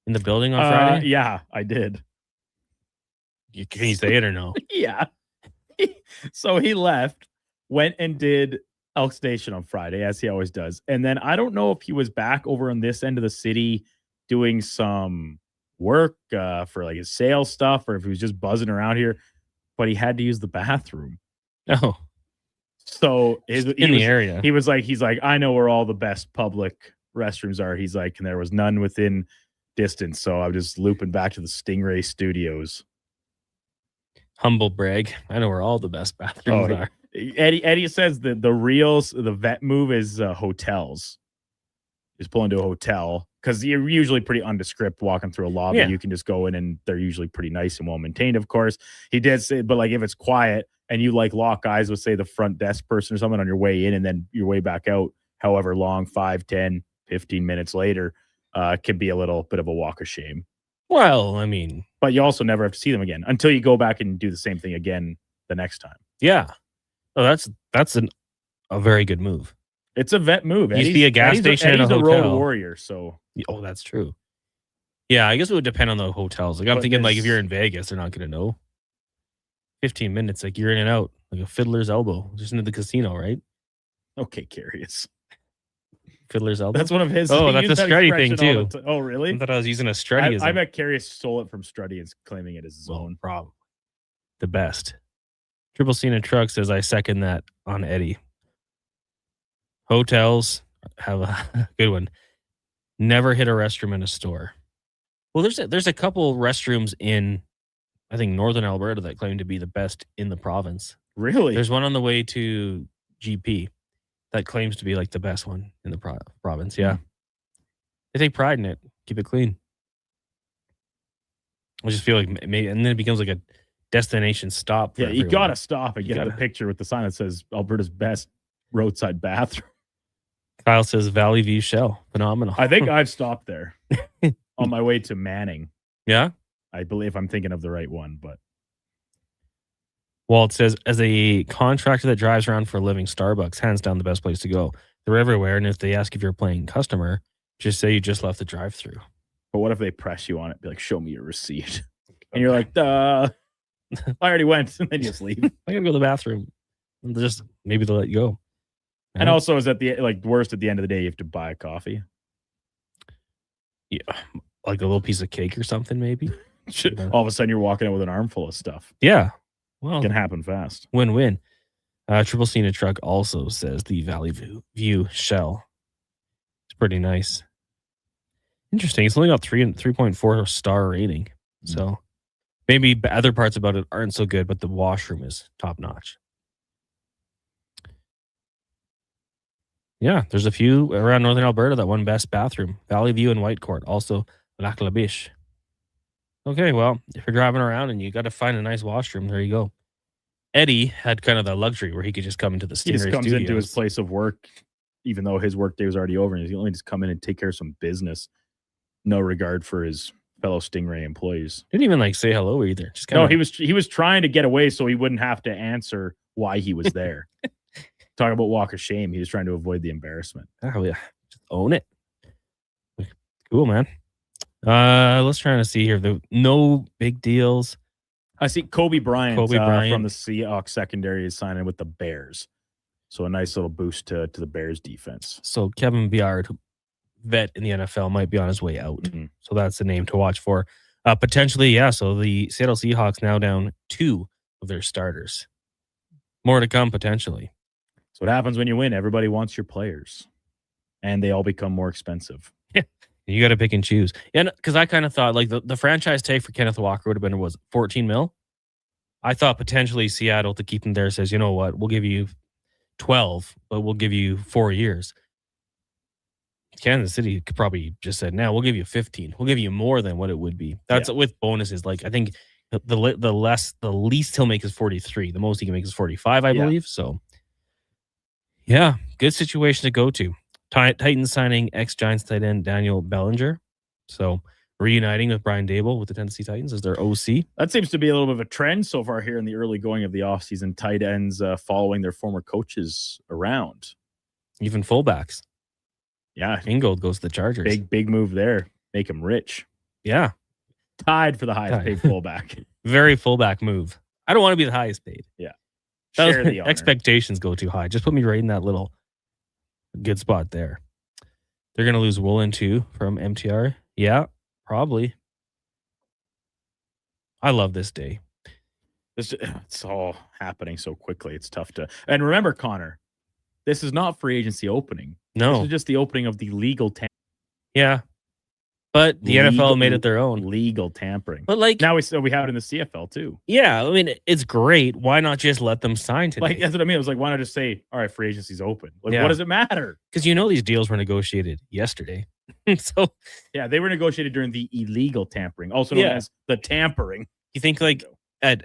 [SPEAKER 5] in the building on Friday?
[SPEAKER 6] Yeah, I did.
[SPEAKER 5] Can you say it or no?
[SPEAKER 6] Yeah. So he left, went and did Elks Nation on Friday, as he always does. And then I don't know if he was back over on this end of the city doing some work for like his sales stuff, or if he was just buzzing around here, but he had to use the bathroom.
[SPEAKER 5] Oh.
[SPEAKER 6] So
[SPEAKER 5] the area.
[SPEAKER 6] He's like, I know where all the best public restrooms are. He's like, and there was none within distance. So I'm just looping back to the Stingray Studios.
[SPEAKER 5] Humble brag. I know where all the best bathrooms are.
[SPEAKER 6] Eddie says the vet move is hotels. Just pull into a hotel because you're usually pretty undescript walking through a lobby.
[SPEAKER 5] Yeah.
[SPEAKER 6] You can just go in and they're usually pretty nice and well maintained, of course. He did say, but like if it's quiet and you like lock eyes with, say, the front desk person or something on your way in and then your way back out, however long, 5, 10, 15 minutes later, can be a little bit of a walk of shame.
[SPEAKER 5] Well, I mean,
[SPEAKER 6] but you also never have to see them again until you go back and do the same thing again the next time.
[SPEAKER 5] Yeah. Oh, that's a very good move.
[SPEAKER 6] It's a vet move.
[SPEAKER 5] You see a gas station in a
[SPEAKER 6] Eddie's
[SPEAKER 5] hotel.
[SPEAKER 6] a road warrior, so.
[SPEAKER 5] Oh, that's true. Yeah, I guess it would depend on the hotels. Like I'm thinking, like if you're in Vegas, they're not going to know. 15 minutes, like you're in and out, like a fiddler's elbow, just into the casino, right?
[SPEAKER 6] Okay, curious.
[SPEAKER 5] Fiddler's elbow.
[SPEAKER 6] That's one of his.
[SPEAKER 5] Oh, that's a Struddy thing too.
[SPEAKER 6] Oh, really?
[SPEAKER 5] I thought I was using a Struddy.
[SPEAKER 6] I bet Carius stole it from Struddy and claiming it as his own.
[SPEAKER 5] Problem. The best. Triple Cena Truck says, I second that on Eddie. Hotels have a good one. Never hit a restroom in a store. Well, there's a couple restrooms in, I think, northern Alberta that claim to be the best in the province.
[SPEAKER 6] Really?
[SPEAKER 5] There's one on the way to GP that claims to be like the best one in the province. Yeah. They take pride in it. Keep it clean. I just feel like maybe, and then it becomes like a destination stop.
[SPEAKER 6] Yeah, you got to stop and get the picture with the sign that says Alberta's best roadside bathroom.
[SPEAKER 5] Kyle says Valley View Shell. Phenomenal.
[SPEAKER 6] I think I've stopped there on my way to Manning.
[SPEAKER 5] Yeah?
[SPEAKER 6] I believe I'm thinking of the right one, but.
[SPEAKER 5] Walt says, as a contractor that drives around for a living, Starbucks, hands down the best place to go. They're everywhere, and if they ask if you're a paying customer, just say you just left the drive-thru.
[SPEAKER 6] But what if they press you on it? Be like, show me your receipt. And you're like, I already went. And then you just leave.
[SPEAKER 5] I gotta go to the bathroom. Maybe they'll let you go.
[SPEAKER 6] And also, is at the worst at the end of the day, you have to buy a coffee.
[SPEAKER 5] Yeah, like a little piece of cake or something, maybe.
[SPEAKER 6] All of a sudden, you're walking out with an armful of stuff.
[SPEAKER 5] Yeah, well,
[SPEAKER 6] it can happen fast.
[SPEAKER 5] Win-win. Triple Cena Truck also says the Valley View Shell. It's pretty nice. Interesting. It's only got 3.4 star rating, so maybe other parts about it aren't so good, but the washroom is top notch. Yeah, there's a few around northern Alberta that won best bathroom. Valley View and Whitecourt, also Lac La Biche. Okay, well, if you're driving around and you got to find a nice washroom, there you go. Eddie had kind of the luxury where he could just come into the Stingray
[SPEAKER 6] He just comes
[SPEAKER 5] studios.
[SPEAKER 6] into his place of work, even though his work day was already over, and he's only just come in and take care of some business. No regard for his fellow Stingray employees.
[SPEAKER 5] Didn't even say hello either. Just
[SPEAKER 6] No, he was trying to get away so he wouldn't have to answer why he was there. Talking about walk of shame. He was trying to avoid the embarrassment.
[SPEAKER 5] Oh, yeah. Just own it. Cool, man. Let's try to see here. No big deals.
[SPEAKER 6] I see Kobe Bryant,
[SPEAKER 5] Kobe Bryant.
[SPEAKER 6] From the Seahawks secondary is signing with the Bears. So a nice little boost to the Bears defense.
[SPEAKER 5] So Kevin Byard, vet in the NFL, might be on his way out.
[SPEAKER 6] Mm-hmm.
[SPEAKER 5] So that's the name to watch for. Potentially, yeah. So the Seattle Seahawks now down 2 of their starters. More to come, potentially.
[SPEAKER 6] So what happens when you win? Everybody wants your players. And they all become more expensive.
[SPEAKER 5] Yeah. You got to pick and choose. Yeah, because I kind of thought like the franchise tag for Kenneth Walker would have been, was 14 mil. I thought potentially Seattle, to keep him there, says, you know what, we'll give you 12, but we'll give you 4 years. Kansas City could probably just said, "Now we'll give you 15. We'll give you more than what it would be." That's with bonuses. Like I think the least he'll make is 43. The most he can make is 45, I believe. So, yeah, good situation to go to. Titans signing ex-Giants tight end Daniel Bellinger. So reuniting with Brian Dable with the Tennessee Titans as their OC.
[SPEAKER 6] That seems to be a little bit of a trend so far here in the early going of the offseason. Tight ends following their former coaches around.
[SPEAKER 5] Even fullbacks.
[SPEAKER 6] Yeah.
[SPEAKER 5] Ingold goes to the Chargers.
[SPEAKER 6] Big move there. Make him rich.
[SPEAKER 5] Yeah.
[SPEAKER 6] Tied for the highest paid fullback.
[SPEAKER 5] Very fullback move. I don't want to be the highest paid.
[SPEAKER 6] Yeah. Share the honor.
[SPEAKER 5] Expectations go too high. Just put me right in that little good spot there. They're going to lose Woolen too from MTR. Yeah, probably. I love this day.
[SPEAKER 6] It's all happening so quickly. It's tough to. And remember, Connor, this is not free agency opening.
[SPEAKER 5] No.
[SPEAKER 6] This is just the opening of the legal 10.
[SPEAKER 5] Yeah. But the NFL made it their own.
[SPEAKER 6] Legal tampering.
[SPEAKER 5] But like
[SPEAKER 6] now we have it in the CFL too.
[SPEAKER 5] Yeah, I mean it's great. Why not just let them sign today?
[SPEAKER 6] Like that's what I mean. I was like, why not just say, all right, free agency's open? Like,
[SPEAKER 5] Yeah.
[SPEAKER 6] what does it matter?
[SPEAKER 5] Because these deals were negotiated yesterday. So
[SPEAKER 6] yeah, they were negotiated during the illegal tampering, also known as the tampering.
[SPEAKER 5] You think like at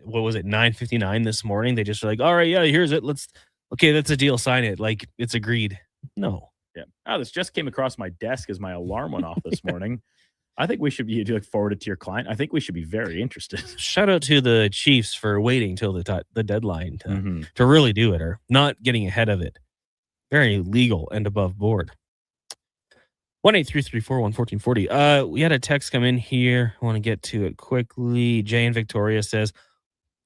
[SPEAKER 5] what was it, 9:59 this morning? They just were like, all right, yeah, here's it. That's a deal. Sign it. Like it's agreed. No.
[SPEAKER 6] Yeah. Oh, this just came across my desk as my alarm went off this morning. I think we should be forward it to your client. I think we should be very interested.
[SPEAKER 5] Shout out to the Chiefs for waiting till the deadline to really do it, or not getting ahead of it. Very legal and above board. 1-833-401-1440. We had a text come in here. I want to get to it quickly. Jay in Victoria says,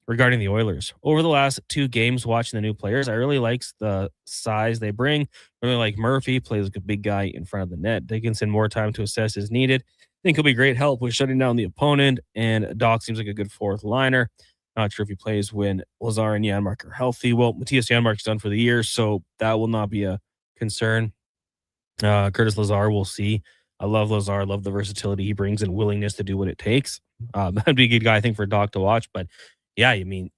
[SPEAKER 5] regarding the Oilers, over the last 2 games watching the new players, I really like the size they bring. Really like Murphy, plays like a big guy in front of the net. Dickinson, more time to assess is needed. I think he'll be great help with shutting down the opponent, and Doc seems like a good fourth liner. Not sure if he plays when Lazar and Janmark are healthy. Well, Matthias Janmark's done for the year, so that will not be a concern. Curtis Lazar, we'll see. I love Lazar. I love the versatility he brings and willingness to do what it takes. That'd be a good guy, I think, for Doc to watch. But yeah, I mean,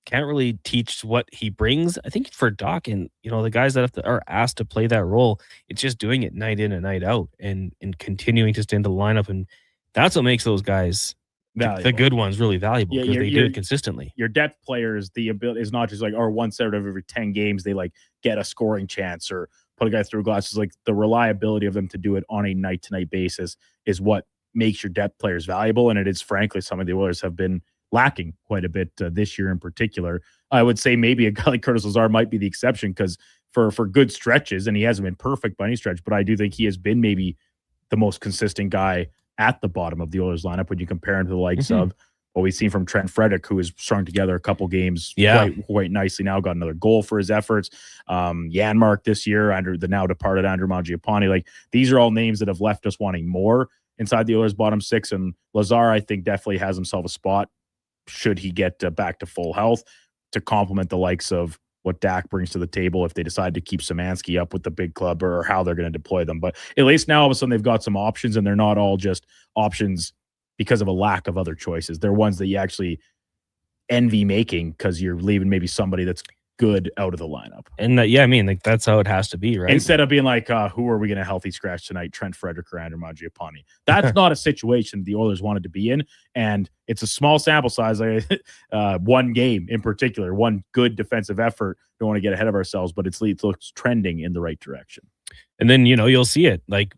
[SPEAKER 5] can't really teach what he brings. I think for Doc and the guys that are asked to play that role, it's just doing it night in and night out, and continuing to stay in the lineup, and that's what makes those guys, the good ones, really valuable, because they do it consistently.
[SPEAKER 6] Your depth players, the ability is not just like, or 1 set out of every 10 games they like get a scoring chance or put a guy through glasses. Like the reliability of them to do it on a night to night basis is what makes your depth players valuable, and it is frankly some of the Oilers have been lacking quite a bit this year in particular. I would say maybe a guy like Curtis Lazar might be the exception, because for good stretches, and he hasn't been perfect by any stretch, but I do think he has been maybe the most consistent guy at the bottom of the Oilers lineup when you compare him to the likes of what we've seen from Trent Frederick, who has strung together a couple games quite nicely now, got another goal for his efforts. Janmark this year, under the now departed Andrew Mangiapane. Like, these are all names that have left us wanting more inside the Oilers' bottom 6, and Lazar, I think, definitely has himself a spot should he get back to full health to complement the likes of what Dak brings to the table if they decide to keep Szymanski up with the big club, or how they're going to deploy them. But at least now all of a sudden they've got some options, and they're not all just options because of a lack of other choices. They're ones that you actually envy making because you're leaving maybe somebody that's good out of the lineup.
[SPEAKER 5] And I mean, like, that's how it has to be, right?
[SPEAKER 6] Instead of being like, who are we going to healthy scratch tonight? Trent Frederick or Andrew Mangiapane. That's not a situation the Oilers wanted to be in. And it's a small sample size, like one game in particular, one good defensive effort. Don't want to get ahead of ourselves, but it looks trending in the right direction.
[SPEAKER 5] And then, you'll see it, like,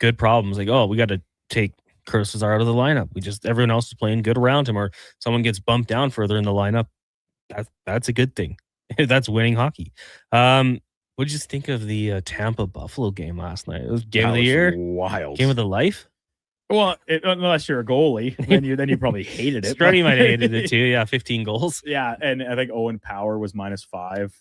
[SPEAKER 5] good problems. Like, oh, we got to take Curtis Lazar out of the lineup. Everyone else is playing good around him, or someone gets bumped down further in the lineup. That's a good thing. That's winning hockey. What did you think of the Tampa Buffalo game last night? It was game of the year,
[SPEAKER 6] wild,
[SPEAKER 5] game of the life.
[SPEAKER 6] Well, unless you're a goalie, then you probably hated it.
[SPEAKER 5] Strutty might have hated it too. Yeah, 15 goals.
[SPEAKER 6] Yeah, and I think Owen Power was -5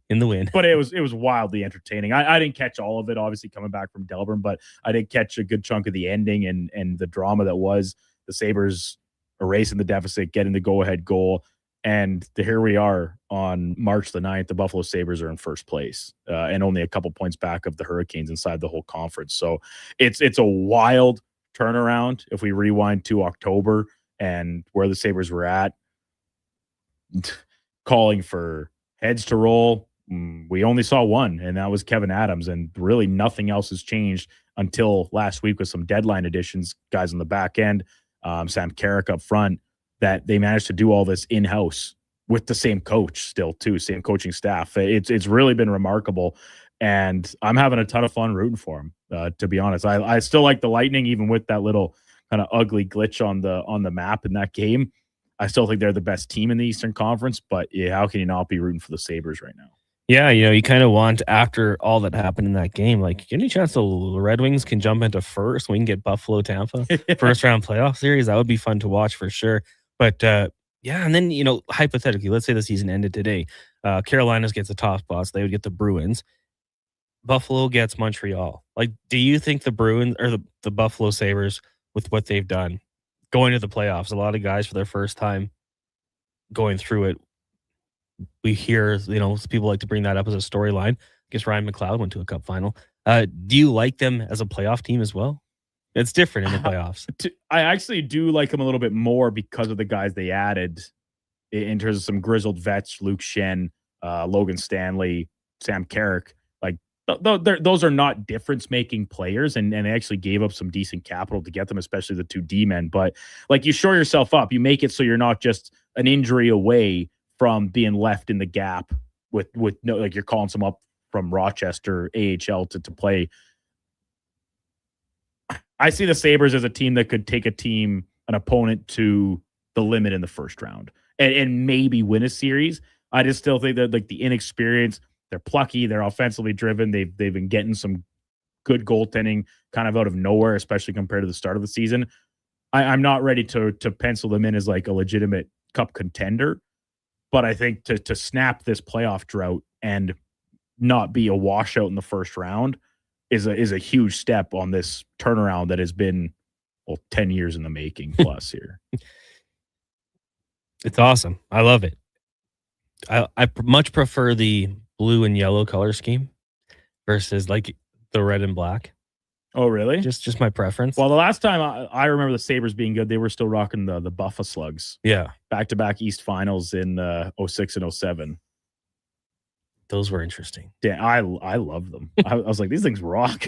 [SPEAKER 5] in the win.
[SPEAKER 6] But it was wildly entertaining. I didn't catch all of it, obviously coming back from Delburn, but I did catch a good chunk of the ending and the drama that was the Sabres erasing the deficit, getting the go-ahead goal. And here we are on March the 9th. The Buffalo Sabres are in first place and only a couple points back of the Hurricanes inside the whole conference. So it's a wild turnaround. If we rewind to October and where the Sabres were at, calling for heads to roll, we only saw one, and that was Kevin Adams. And really nothing else has changed until last week with some deadline additions, guys on the back end, Sam Carrick up front, that they managed to do all this in-house with the same coach still too, same coaching staff. It's really been remarkable, and I'm having a ton of fun rooting for him. To be honest, I still like the Lightning, even with that little kind of ugly glitch on the map in that game. I still think they're the best team in the Eastern Conference, but yeah, how can you not be rooting for the Sabres right now?
[SPEAKER 5] Yeah, you kind of want, after all that happened in that game, like, any chance the Red Wings can jump into first, we can get Buffalo, Tampa, first round playoff series. That would be fun to watch for sure. But yeah, and then, hypothetically, let's say the season ended today. Carolina's gets the top spots. They would get the Bruins. Buffalo gets Montreal. Like, do you think the Bruins or the Buffalo Sabres, with what they've done, going to the playoffs, a lot of guys for their first time going through it, we hear, people like to bring that up as a storyline. I guess Ryan McLeod went to a cup final. Do you like them as a playoff team as well? It's different in the playoffs.
[SPEAKER 6] I actually do like them a little bit more because of the guys they added in terms of some grizzled vets, Luke Shen, Logan Stanley, Sam Carrick. Like those are not difference-making players, and they actually gave up some decent capital to get them, especially the 2 D-men. But like, you shore yourself up. You make it so you're not just an injury away from being left in the gap with no, like, you're calling some up from Rochester AHL to play. I see the Sabres as a team that could take an opponent to the limit in the first round and maybe win a series. I just still think that, like, the inexperience, they're plucky, they're offensively driven. They've been getting some good goaltending kind of out of nowhere, especially compared to the start of the season. I'm not ready to pencil them in as like a legitimate cup contender, but I think to snap this playoff drought and not be a washout in the first round is a huge step on this turnaround that has been 10 years in the making plus here.
[SPEAKER 5] It's awesome. I love it. I much prefer the blue and yellow color scheme versus like the red and black.
[SPEAKER 6] Oh, really?
[SPEAKER 5] Just my preference.
[SPEAKER 6] Well, the last time I remember the Sabres being good, they were still rocking the Buffa Slugs.
[SPEAKER 5] Yeah.
[SPEAKER 6] Back-to-back East Finals in 06 and 07.
[SPEAKER 5] Those were interesting.
[SPEAKER 6] Yeah, I love them. I was like, these things rock.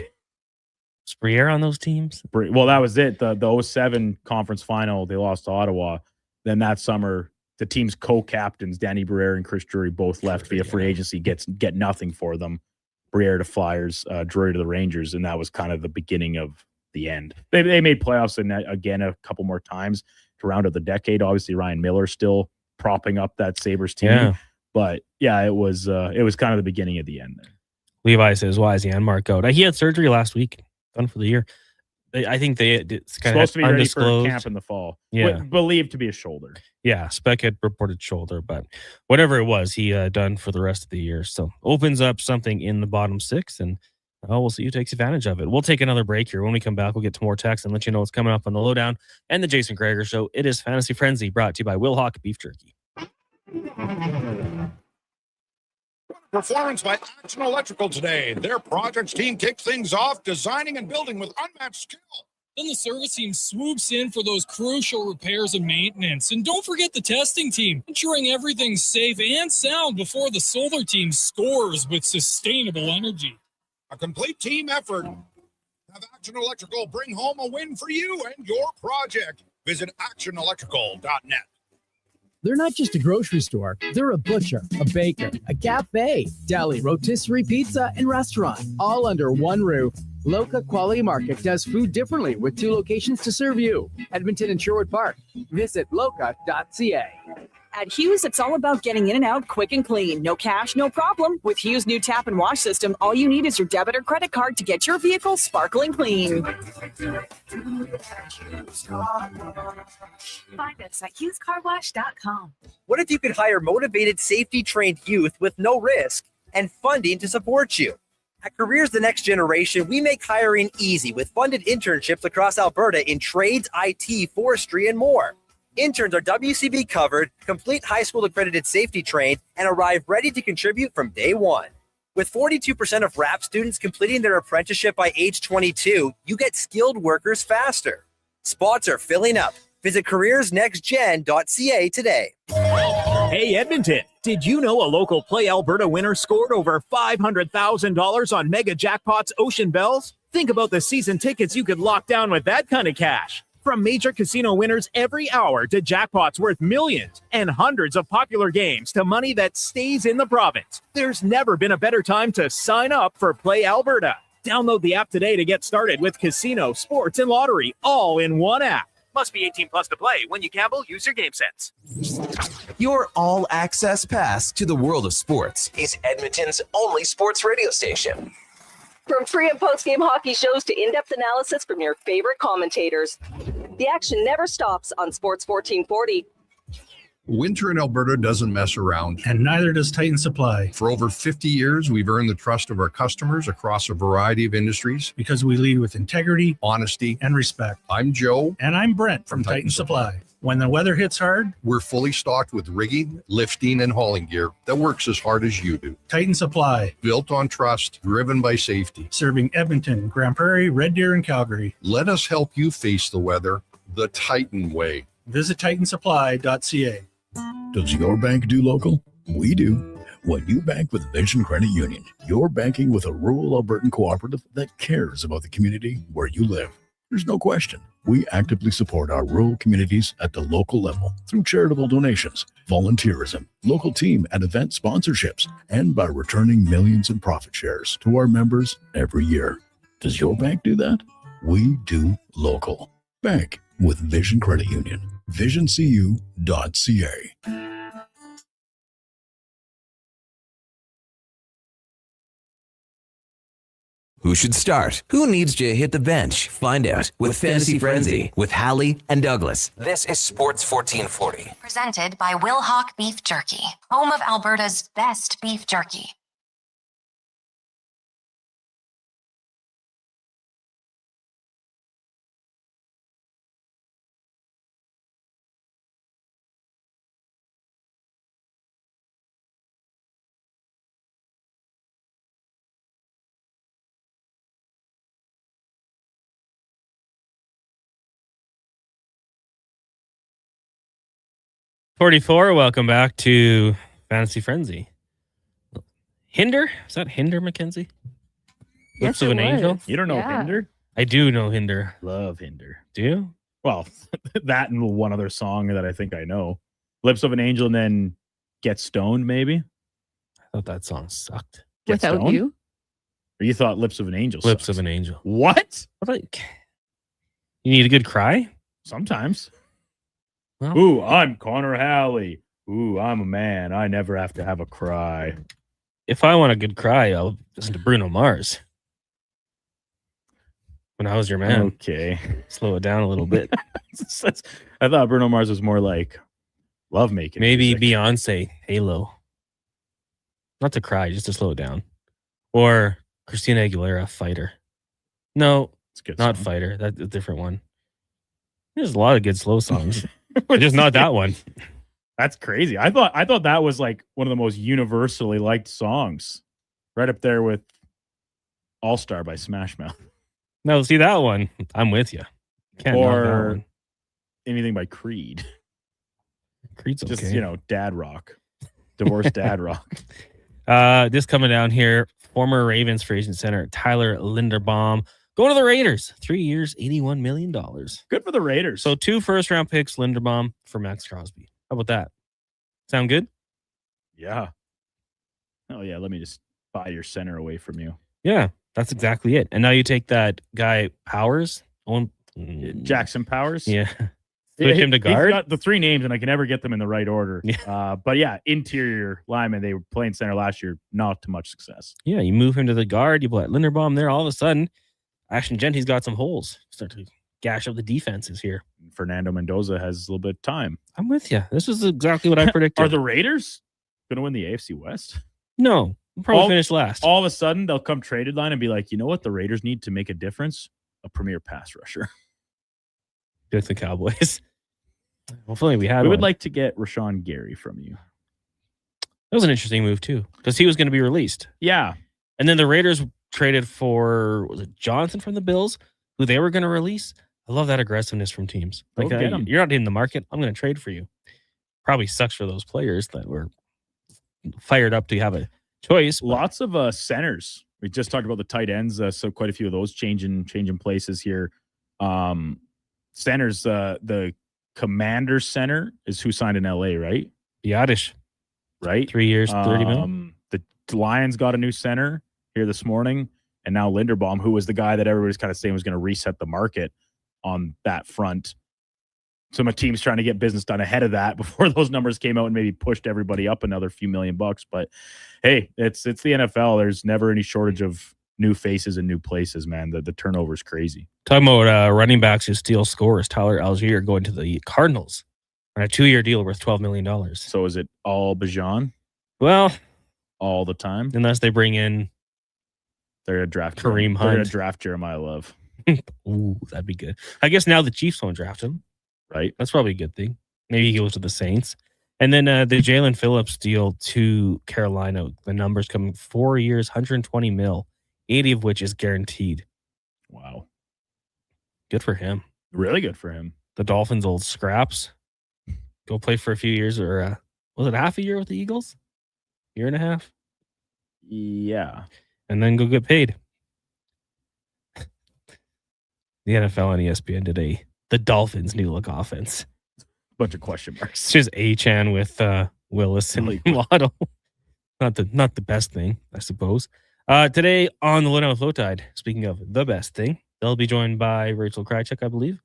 [SPEAKER 5] Briere on those teams?
[SPEAKER 6] Well, that was it. The 07 conference final, they lost to Ottawa. Then that summer, the team's co-captains, Danny Briere and Chris Drury, both left via free agency, get nothing for them. Briere to Flyers, Drury to the Rangers, and that was kind of the beginning of the end. They made playoffs again a couple more times to round out the decade. Obviously, Ryan Miller still propping up that Sabres team.
[SPEAKER 5] Yeah.
[SPEAKER 6] But yeah, it was kind of the beginning of the end there.
[SPEAKER 5] Levi says, why is Janmark out? He had surgery last week, done for the year. I think it's kind
[SPEAKER 6] supposed
[SPEAKER 5] of
[SPEAKER 6] to be ready for
[SPEAKER 5] undisclosed.
[SPEAKER 6] camp in the fall.
[SPEAKER 5] Yeah.
[SPEAKER 6] Believed to be a shoulder.
[SPEAKER 5] Yeah, Speck had reported shoulder, but whatever it was, he done for the rest of the year. So opens up something in the bottom 6, and we'll see who takes advantage of it. We'll take another break here. When we come back, we'll get to more text and let you know what's coming up on the Lowdown and the Jason Gregor Show. It is Fantasy Frenzy, brought to you by Wilhock Beef Jerky.
[SPEAKER 9] Performance by Action Electrical today. Their projects team kicks things off, designing and building with unmatched skill.
[SPEAKER 16] Then the service team swoops in for those crucial repairs and maintenance. And don't forget the testing team, ensuring everything's safe and sound before the solar team scores with sustainable energy.
[SPEAKER 9] A complete team effort. Have Action Electrical bring home a win for you and your project. Visit actionelectrical.net.
[SPEAKER 17] They're not just a grocery store. They're a butcher, a baker, a cafe, deli, rotisserie pizza, and restaurant, all under one roof. Loca Quality Market does food differently with 2 locations to serve you. Edmonton and Sherwood Park. Visit loca.ca.
[SPEAKER 18] At Hughes, it's all about getting in and out quick and clean. No cash, no problem. With Hughes' new tap and wash system, all you need is your debit or credit card to get your vehicle sparkling clean.
[SPEAKER 19] Find us at HughesCarWash.com.
[SPEAKER 20] What if you could hire motivated, safety-trained youth with no risk and funding to support you? At Careers the Next Generation, we make hiring easy with funded internships across Alberta in trades, IT, forestry, and more. Interns are WCB covered, complete high school accredited safety trained, and arrive ready to contribute from day one. With 42% of RAP students completing their apprenticeship by age 22, you get skilled workers faster. Spots are filling up. Visit careersnextgen.ca today.
[SPEAKER 8] Hey, Edmonton, did you know a local Play Alberta winner scored over $500,000 on Mega Jackpots Ocean Bells? Think about the season tickets you could lock down with that kind of cash. From major casino winners every hour to jackpots worth millions and hundreds of popular games to money that stays in the province, there's never been a better time to sign up for Play Alberta. Download the app today to get started with casino, sports, and lottery all in one app. Must be 18 plus to play. When you gamble, use your game sense.
[SPEAKER 3] Your all-access pass to the world of sports is Edmonton's only sports radio station.
[SPEAKER 21] From pre- and post-game hockey shows to in-depth analysis from your favorite commentators, the action never stops on Sports 1440.
[SPEAKER 22] Winter in Alberta doesn't mess around.
[SPEAKER 23] And neither does Titan Supply.
[SPEAKER 22] For over 50 years, we've earned the trust of our customers across a variety of industries.
[SPEAKER 23] Because we lead with integrity,
[SPEAKER 22] honesty,
[SPEAKER 23] and respect.
[SPEAKER 22] I'm Joe.
[SPEAKER 23] And I'm Brent from Titan Supply. When the weather hits hard,
[SPEAKER 22] We're fully stocked with rigging, lifting, and hauling gear that works as hard as you do.
[SPEAKER 23] Titan Supply,
[SPEAKER 22] Built on trust, driven by safety.
[SPEAKER 23] serving Edmonton, Grand Prairie, Red Deer, and Calgary.
[SPEAKER 22] Let us help you face the weather the Titan way.
[SPEAKER 23] Visit titansupply.ca.
[SPEAKER 2] Does your bank do local? We do. When you bank with Vision Credit Union, you're banking with a rural Albertan cooperative that cares about the community where you live. There's no question. We actively support our rural communities at the local level through charitable donations, volunteerism, local team and event sponsorships, and by returning millions in profit shares to our members every year. Does your bank do that? We do local. Bank with Vision Credit Union. VisionCU.ca.
[SPEAKER 3] Who should start? Who needs to hit the bench? Find out with Fantasy Frenzy with Halley and Douglas. This is Sports 1440.
[SPEAKER 4] Presented by Will Hawk Beef Jerky, home of Alberta's best beef jerky.
[SPEAKER 5] .44, welcome back to Fantasy Frenzy. Hinder? Is that Hinder, Mackenzie? Lips of an Angel?
[SPEAKER 6] You don't know Hinder?
[SPEAKER 5] I do know Hinder.
[SPEAKER 6] Love Hinder.
[SPEAKER 5] Do you?
[SPEAKER 6] Well, that and one other song that I think I know. Lips of an Angel and then Get Stoned, maybe?
[SPEAKER 5] I thought that song sucked.
[SPEAKER 6] Get
[SPEAKER 7] Without
[SPEAKER 6] Stoned?
[SPEAKER 7] You?
[SPEAKER 6] Or you thought Lips of an Angel
[SPEAKER 5] Lips
[SPEAKER 6] sucks?
[SPEAKER 5] of an Angel.
[SPEAKER 6] What?
[SPEAKER 5] You need a good cry?
[SPEAKER 6] Sometimes.
[SPEAKER 5] Well,
[SPEAKER 6] Ooh, I'm Connor Halley. Ooh, I'm a man. I never have to have a cry.
[SPEAKER 5] if I want a good cry, I'll listen to Bruno Mars. When I Was Your Man.
[SPEAKER 6] Okay.
[SPEAKER 5] Slow it down a little bit.
[SPEAKER 6] I thought Bruno Mars was more like lovemaking.
[SPEAKER 5] Maybe Beyonce, Halo. Not to cry, just to slow it down. Or Christina Aguilera, Fighter. No,
[SPEAKER 6] it's good.
[SPEAKER 5] Not
[SPEAKER 6] song.
[SPEAKER 5] Fighter. That's a different one. There's a lot of good slow songs. But just not that one.
[SPEAKER 6] That's crazy. I thought that was like one of the most universally liked songs. Right up there with All Star by Smash Mouth.
[SPEAKER 5] No, see that one. I'm with you. Can't knock that
[SPEAKER 6] Or
[SPEAKER 5] one.
[SPEAKER 6] anything by Creed.
[SPEAKER 5] Creed's okay.
[SPEAKER 6] Just, dad rock. Divorced dad rock.
[SPEAKER 5] This coming down here, former Ravens free agent center Tyler Linderbaum going to the Raiders. 3 years, $81 million.
[SPEAKER 6] Good for the Raiders.
[SPEAKER 5] So 2 first-round picks, Linderbaum for Max Crosby. How about that? Sound good?
[SPEAKER 6] Yeah. Oh, yeah. Let me just buy your center away from you.
[SPEAKER 5] Yeah, that's exactly it. And now you take that guy Powers.
[SPEAKER 6] Jackson Powers?
[SPEAKER 5] Yeah. Switch him to guard.
[SPEAKER 6] He's got the 3 names, and I can never get them in the right order. Yeah. But yeah, interior lineman. They were playing center last year. Not to much success.
[SPEAKER 5] Yeah, you move him to the guard. You put Linderbaum there. All of a sudden, Ashton Genty's got some holes. Start to gash up the defenses here.
[SPEAKER 6] Fernando Mendoza has a little bit of time.
[SPEAKER 5] I'm with you. This is exactly what I predicted.
[SPEAKER 6] Are the Raiders going to win the AFC West?
[SPEAKER 5] No. Probably finish last.
[SPEAKER 6] All of a sudden, they'll come trade deadline and be like, you know what the Raiders need to make a difference? A premier pass rusher.
[SPEAKER 5] With the Cowboys. Hopefully we
[SPEAKER 6] would like to get Rashawn Gary from you.
[SPEAKER 5] That was an interesting move too, because he was going to be released.
[SPEAKER 6] Yeah.
[SPEAKER 5] And then the Raiders traded for, was it Johnson from the Bills, who they were going to release? I love that aggressiveness from teams. Like,
[SPEAKER 6] Go get 'em.
[SPEAKER 5] you're not in the market. I'm going to trade for you. Probably sucks for those players that were fired up to have a choice.
[SPEAKER 6] Lots of centers. We just talked about the tight ends, so quite a few of those changing places here. Centers, the Commander center is who signed in LA, right?
[SPEAKER 5] Biadish.
[SPEAKER 6] Right?
[SPEAKER 5] 3 years, 30 million.
[SPEAKER 6] The Lions got a new center here this morning, and now Linderbaum, who was the guy that everybody's kind of saying was going to reset the market on that front. So my team's trying to get business done ahead of that before those numbers came out and maybe pushed everybody up another few $1 million. But hey, it's the NFL. There's never any shortage of new faces and new places, man. The turnover is crazy.
[SPEAKER 5] Talking about running backs who steal scores, Tyler Algier going to the Cardinals on a 2-year deal worth $12 million.
[SPEAKER 6] So is it all Bijan?
[SPEAKER 5] Well,
[SPEAKER 6] all the time,
[SPEAKER 5] unless they bring in
[SPEAKER 6] they're a draft
[SPEAKER 5] Kareem Hunt.
[SPEAKER 6] They're gonna draft Jeremiah Love.
[SPEAKER 5] Ooh, that'd be good. I guess now the Chiefs won't draft him.
[SPEAKER 6] Right.
[SPEAKER 5] That's probably a good thing. Maybe he goes to the Saints. And then the Jalen Phillips deal to Carolina, the numbers coming 4 years, 120 mil, 80 of which is guaranteed.
[SPEAKER 6] Wow.
[SPEAKER 5] Good for him.
[SPEAKER 6] Really good for him.
[SPEAKER 5] The Dolphins' old scraps. Go play for a few years, or was it half a year with the Eagles? Year and a half?
[SPEAKER 6] Yeah.
[SPEAKER 5] And then go get paid. The NFL and ESPN today. The Dolphins' new look offense.
[SPEAKER 6] Bunch of question marks.
[SPEAKER 5] It's just A-Chan with Willis and Waddle. Not the best thing, I suppose. Today on the Lowdown with Flowtide, speaking of the best thing, they'll be joined by Rachel Krychek, I believe,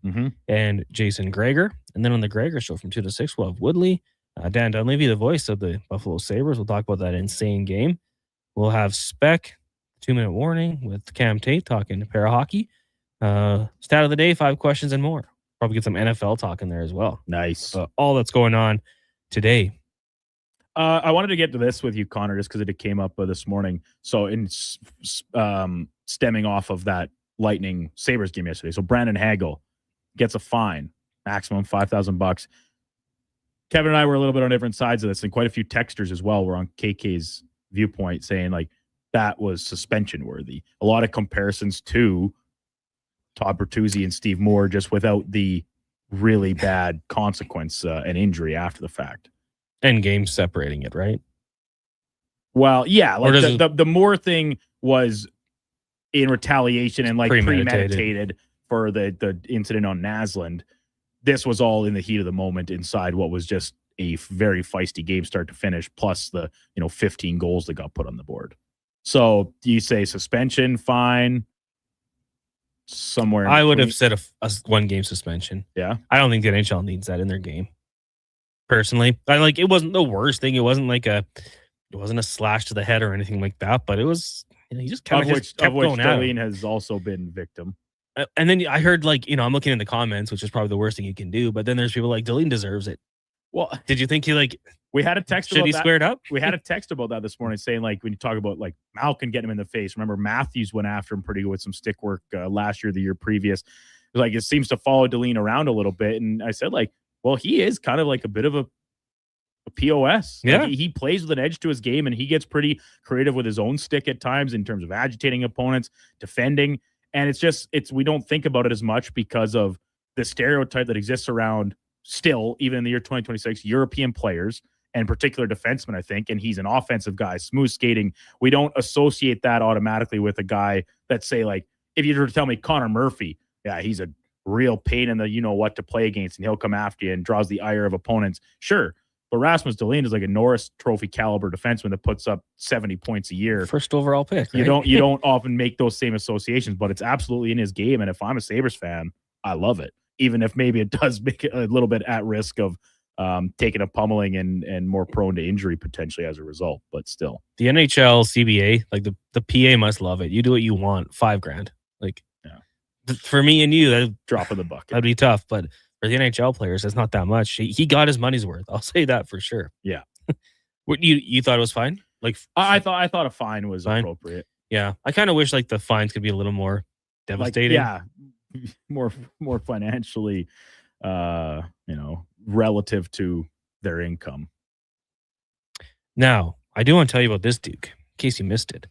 [SPEAKER 5] and Jason Greger. And then on the Greger Show from 2 to 6, we'll have Woodley, Dan Dunleavy, the voice of the Buffalo Sabres. We'll talk about that insane game. We'll have Spec, 2-minute warning with Cam Tate talking para hockey. Stat of the day, 5 questions and more. Probably get some NFL talk in there as well.
[SPEAKER 6] Nice.
[SPEAKER 5] All that's going on today.
[SPEAKER 6] I wanted to get to this with you, Connor, just because it came up this morning. So in stemming off of that Lightning Sabres game yesterday. So Brandon Hagel gets a fine, maximum $5,000. Kevin and I were a little bit on different sides of this, and quite a few texters as well were on KK's viewpoint saying like that was suspension worthy. A lot of comparisons to Todd Bertuzzi and Steve Moore, just without the really bad consequence and injury after the fact.
[SPEAKER 5] And games separating it, right?
[SPEAKER 6] Well, yeah. Like the Moore thing was in retaliation and like premeditated for the incident on Naslund. This was all in the heat of the moment inside what was just a very feisty game start to finish, plus the 15 goals that got put on the board. So do you say suspension, fine? Somewhere
[SPEAKER 5] I would have said a 1-game suspension.
[SPEAKER 6] Yeah.
[SPEAKER 5] I don't think the NHL needs that in their game. Personally, it wasn't the worst thing. It wasn't a slash to the head or anything like that, but it was, he just kind of kept going at him.
[SPEAKER 6] Has also been victim.
[SPEAKER 5] And then I heard I'm looking in the comments, which is probably the worst thing you can do. But then there's people like Deline deserves it.
[SPEAKER 6] Well,
[SPEAKER 5] did you think
[SPEAKER 6] we had a text
[SPEAKER 5] should
[SPEAKER 6] about
[SPEAKER 5] he
[SPEAKER 6] that.
[SPEAKER 5] squared up?
[SPEAKER 6] We had a text about that this morning saying when you talk about Malkin getting him in the face. Remember Matthews went after him pretty good with some stick work last year, the year previous. It seems to follow Deline around a little bit. And I said well, he is kind of like a bit of a POS.
[SPEAKER 5] Yeah.
[SPEAKER 6] He plays with an edge to his game, and he gets pretty creative with his own stick at times in terms of agitating opponents, defending. And we don't think about it as much because of the stereotype that exists around still, even in the year 2026, European players and particular defensemen, I think. And he's an offensive guy, smooth skating. We don't associate that automatically with a guy that say if you were to tell me Connor Murphy, yeah, he's a real pain in the what to play against, and he'll come after you and draws the ire of opponents. Sure. But Rasmus Dahlin is like a Norris Trophy caliber defenseman that puts up 70 points a year.
[SPEAKER 5] First overall pick.
[SPEAKER 6] Right? You don't often make those same associations, but it's absolutely in his game. And if I'm a Sabres fan, I love it. Even if maybe it does make it a little bit at risk of taking a pummeling and more prone to injury potentially as a result. But still,
[SPEAKER 5] the NHL CBA, the PA must love it. You do what you want, $5,000. For me and you, that
[SPEAKER 6] drop of the bucket.
[SPEAKER 5] That'd be tough, but for the NHL players, it's not that much. He got his money's worth. I'll say that for sure.
[SPEAKER 6] Yeah.
[SPEAKER 5] What you thought it was fine?
[SPEAKER 6] I thought a fine was appropriate.
[SPEAKER 5] Yeah. I kind of wish the fines could be a little more devastating.
[SPEAKER 6] More financially relative to their income.
[SPEAKER 5] Now, I do want to tell you about this, Duke, in case you missed it.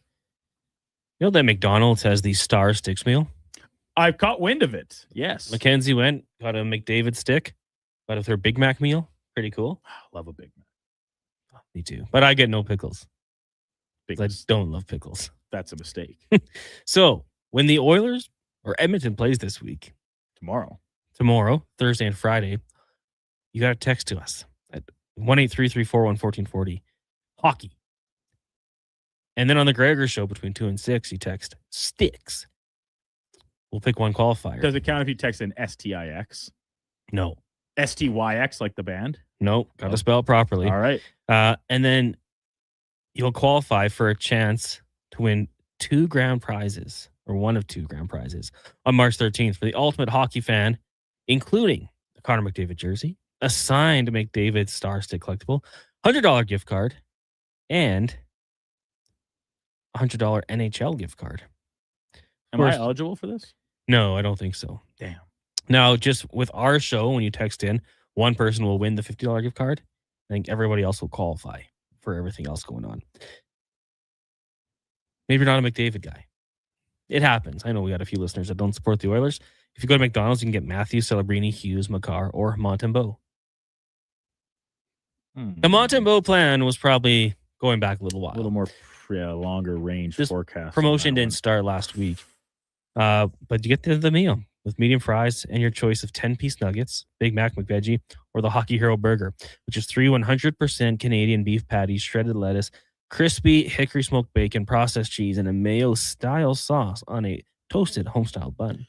[SPEAKER 5] You know that McDonald's has the Star Sticks meal?
[SPEAKER 6] I've caught wind of it. Yes.
[SPEAKER 5] Mackenzie went, got a McDavid stick, got with her Big Mac meal. Pretty cool.
[SPEAKER 6] Love a Big Mac.
[SPEAKER 5] Me too. But I get no pickles. I don't love pickles.
[SPEAKER 6] That's a mistake.
[SPEAKER 5] So when the Oilers or Edmonton plays this week, tomorrow, Thursday and Friday, you got to text to us at 1-833-401-1440. Hockey. And then on the Gregor Show between 2 and 6, you text Sticks. We'll pick one qualifier.
[SPEAKER 6] Does it count if you text an STIX?
[SPEAKER 5] No.
[SPEAKER 6] STYX like the band?
[SPEAKER 5] No. Got to spell it properly.
[SPEAKER 6] All right.
[SPEAKER 5] And then you'll qualify for a chance to win 2 grand prizes, or one of 2 grand prizes, on March 13th for the ultimate hockey fan, including a Connor McDavid jersey, a signed McDavid Star Stick collectible, $100 gift card, and $100 NHL gift card.
[SPEAKER 6] Am I eligible for this?
[SPEAKER 5] No, I don't think so.
[SPEAKER 6] Damn.
[SPEAKER 5] Now, just with our show, when you text in, one person will win the $50 gift card. I think everybody else will qualify for everything else going on. Maybe you're not a McDavid guy. It happens. I know we got a few listeners that don't support the Oilers. If you go to McDonald's, you can get Matthews, Celebrini, Hughes, Makar, or Montembeault. The Montembeault plan was probably going back a little while.
[SPEAKER 6] A little more longer range forecast.
[SPEAKER 5] Promotion didn't start last week. But you get the meal with medium fries and your choice of 10-piece nuggets, Big Mac, McVeggie, or the Hockey Hero Burger, which is 3 100% Canadian beef patties, shredded lettuce, crispy hickory smoked bacon, processed cheese, and a mayo-style sauce on a toasted home-style bun.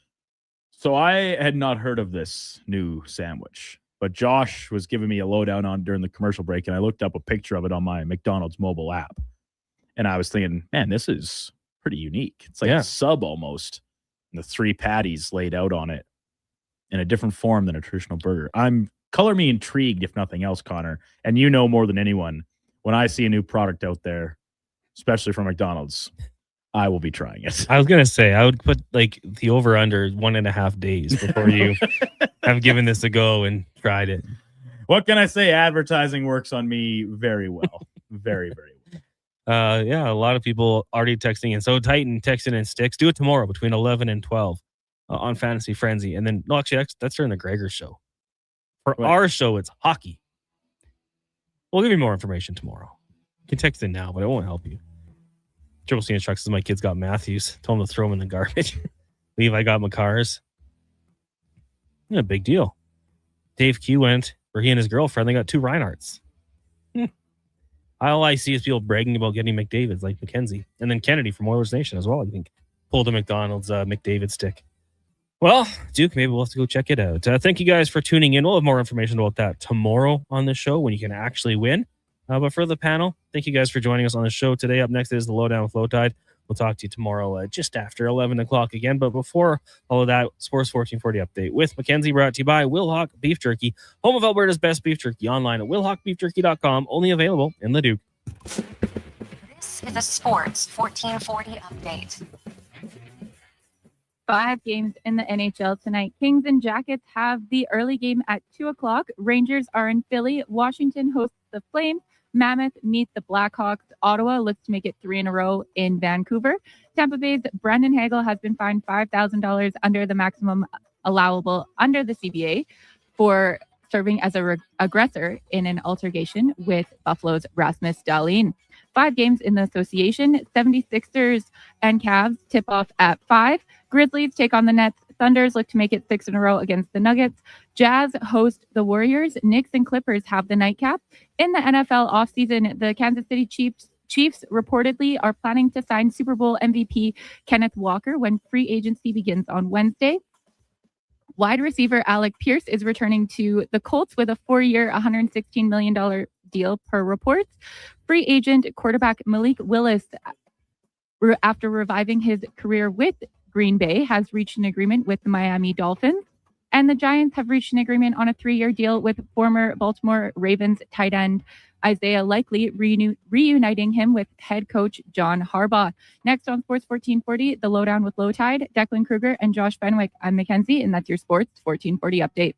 [SPEAKER 6] So I had not heard of this new sandwich, but Josh was giving me a lowdown on during the commercial break, and I looked up a picture of it on my McDonald's mobile app. And I was thinking, man, this is pretty unique. It's like a sub almost. And the 3 patties laid out on it in a different form than a traditional burger. Color me intrigued, if nothing else, Connor. And you know more than anyone, when I see a new product out there, especially from McDonald's, I will be trying it.
[SPEAKER 5] I was going to say, I would put like the over under 1.5 days before you have given this a go and tried it.
[SPEAKER 6] What can I say? Advertising works on me very well. Very, very well.
[SPEAKER 5] Yeah, a lot of people already texting in. So Titan texting in sticks. Do it tomorrow between 11 and 12 on Fantasy Frenzy. And then, no, actually, that's during the Gregor show. For our show, it's hockey. We'll give you more information tomorrow. You can text in now, but it won't help you. Triple C instructions. My kids got Matthews. Told them to throw them in the garbage. Levi got Makars. Yeah, big deal. Dave Q went where he and his girlfriend, they got 2 Reinhardts. All I see is people bragging about getting McDavid's like Mackenzie. And then Kennedy from Oilers Nation as well, I think, pulled a McDonald's McDavid stick. Well, Duke, maybe we'll have to go check it out. Thank you guys for tuning in. We'll have more information about that tomorrow on the show when you can actually win. But for the panel, thank you guys for joining us on the show today. Up next is the Lowdown with Lowtide. We'll talk to you tomorrow just after 11 o'clock again. But before all of that, Sports 1440 update with Mackenzie, brought to you by Wilhauk Beef Jerky, home of Alberta's best beef jerky, online at wilhaukbeefjerky.com, only available in Leduc.
[SPEAKER 4] This is a Sports 1440 update.
[SPEAKER 7] 5 games in the NHL tonight. Kings and Jackets have the early game at 2 o'clock. Rangers are in Philly. Washington hosts the Flames. Mammoth meet the Blackhawks. Ottawa looks to make it 3 in a row in Vancouver. Tampa Bay's Brendan Hagel has been fined $5,000 under the maximum allowable under the CBA for serving as an aggressor in an altercation with Buffalo's Rasmus Dahlin. 5 games in the association. 76ers and Cavs tip off at 5. Grizzlies take on the Nets. Thunders look to make it 6 in a row against the Nuggets. Jazz host the Warriors. Knicks and Clippers have the nightcap. In the NFL offseason, the Kansas City Chiefs reportedly are planning to sign Super Bowl MVP Kenneth Walker when free agency begins on Wednesday. Wide receiver Alec Pierce is returning to the Colts with a 4-year, $116 million deal per reports. Free agent quarterback Malik Willis, after reviving his career with Green Bay, has reached an agreement with the Miami Dolphins. And the Giants have reached an agreement on a 3-year deal with former Baltimore Ravens tight end Isaiah Likely, reuniting him with head coach John Harbaugh. Next on Sports 1440, the Lowdown with Lowtide, Declan Kruger and Josh Fenwick. I'm Mackenzie, and that's your Sports 1440 update.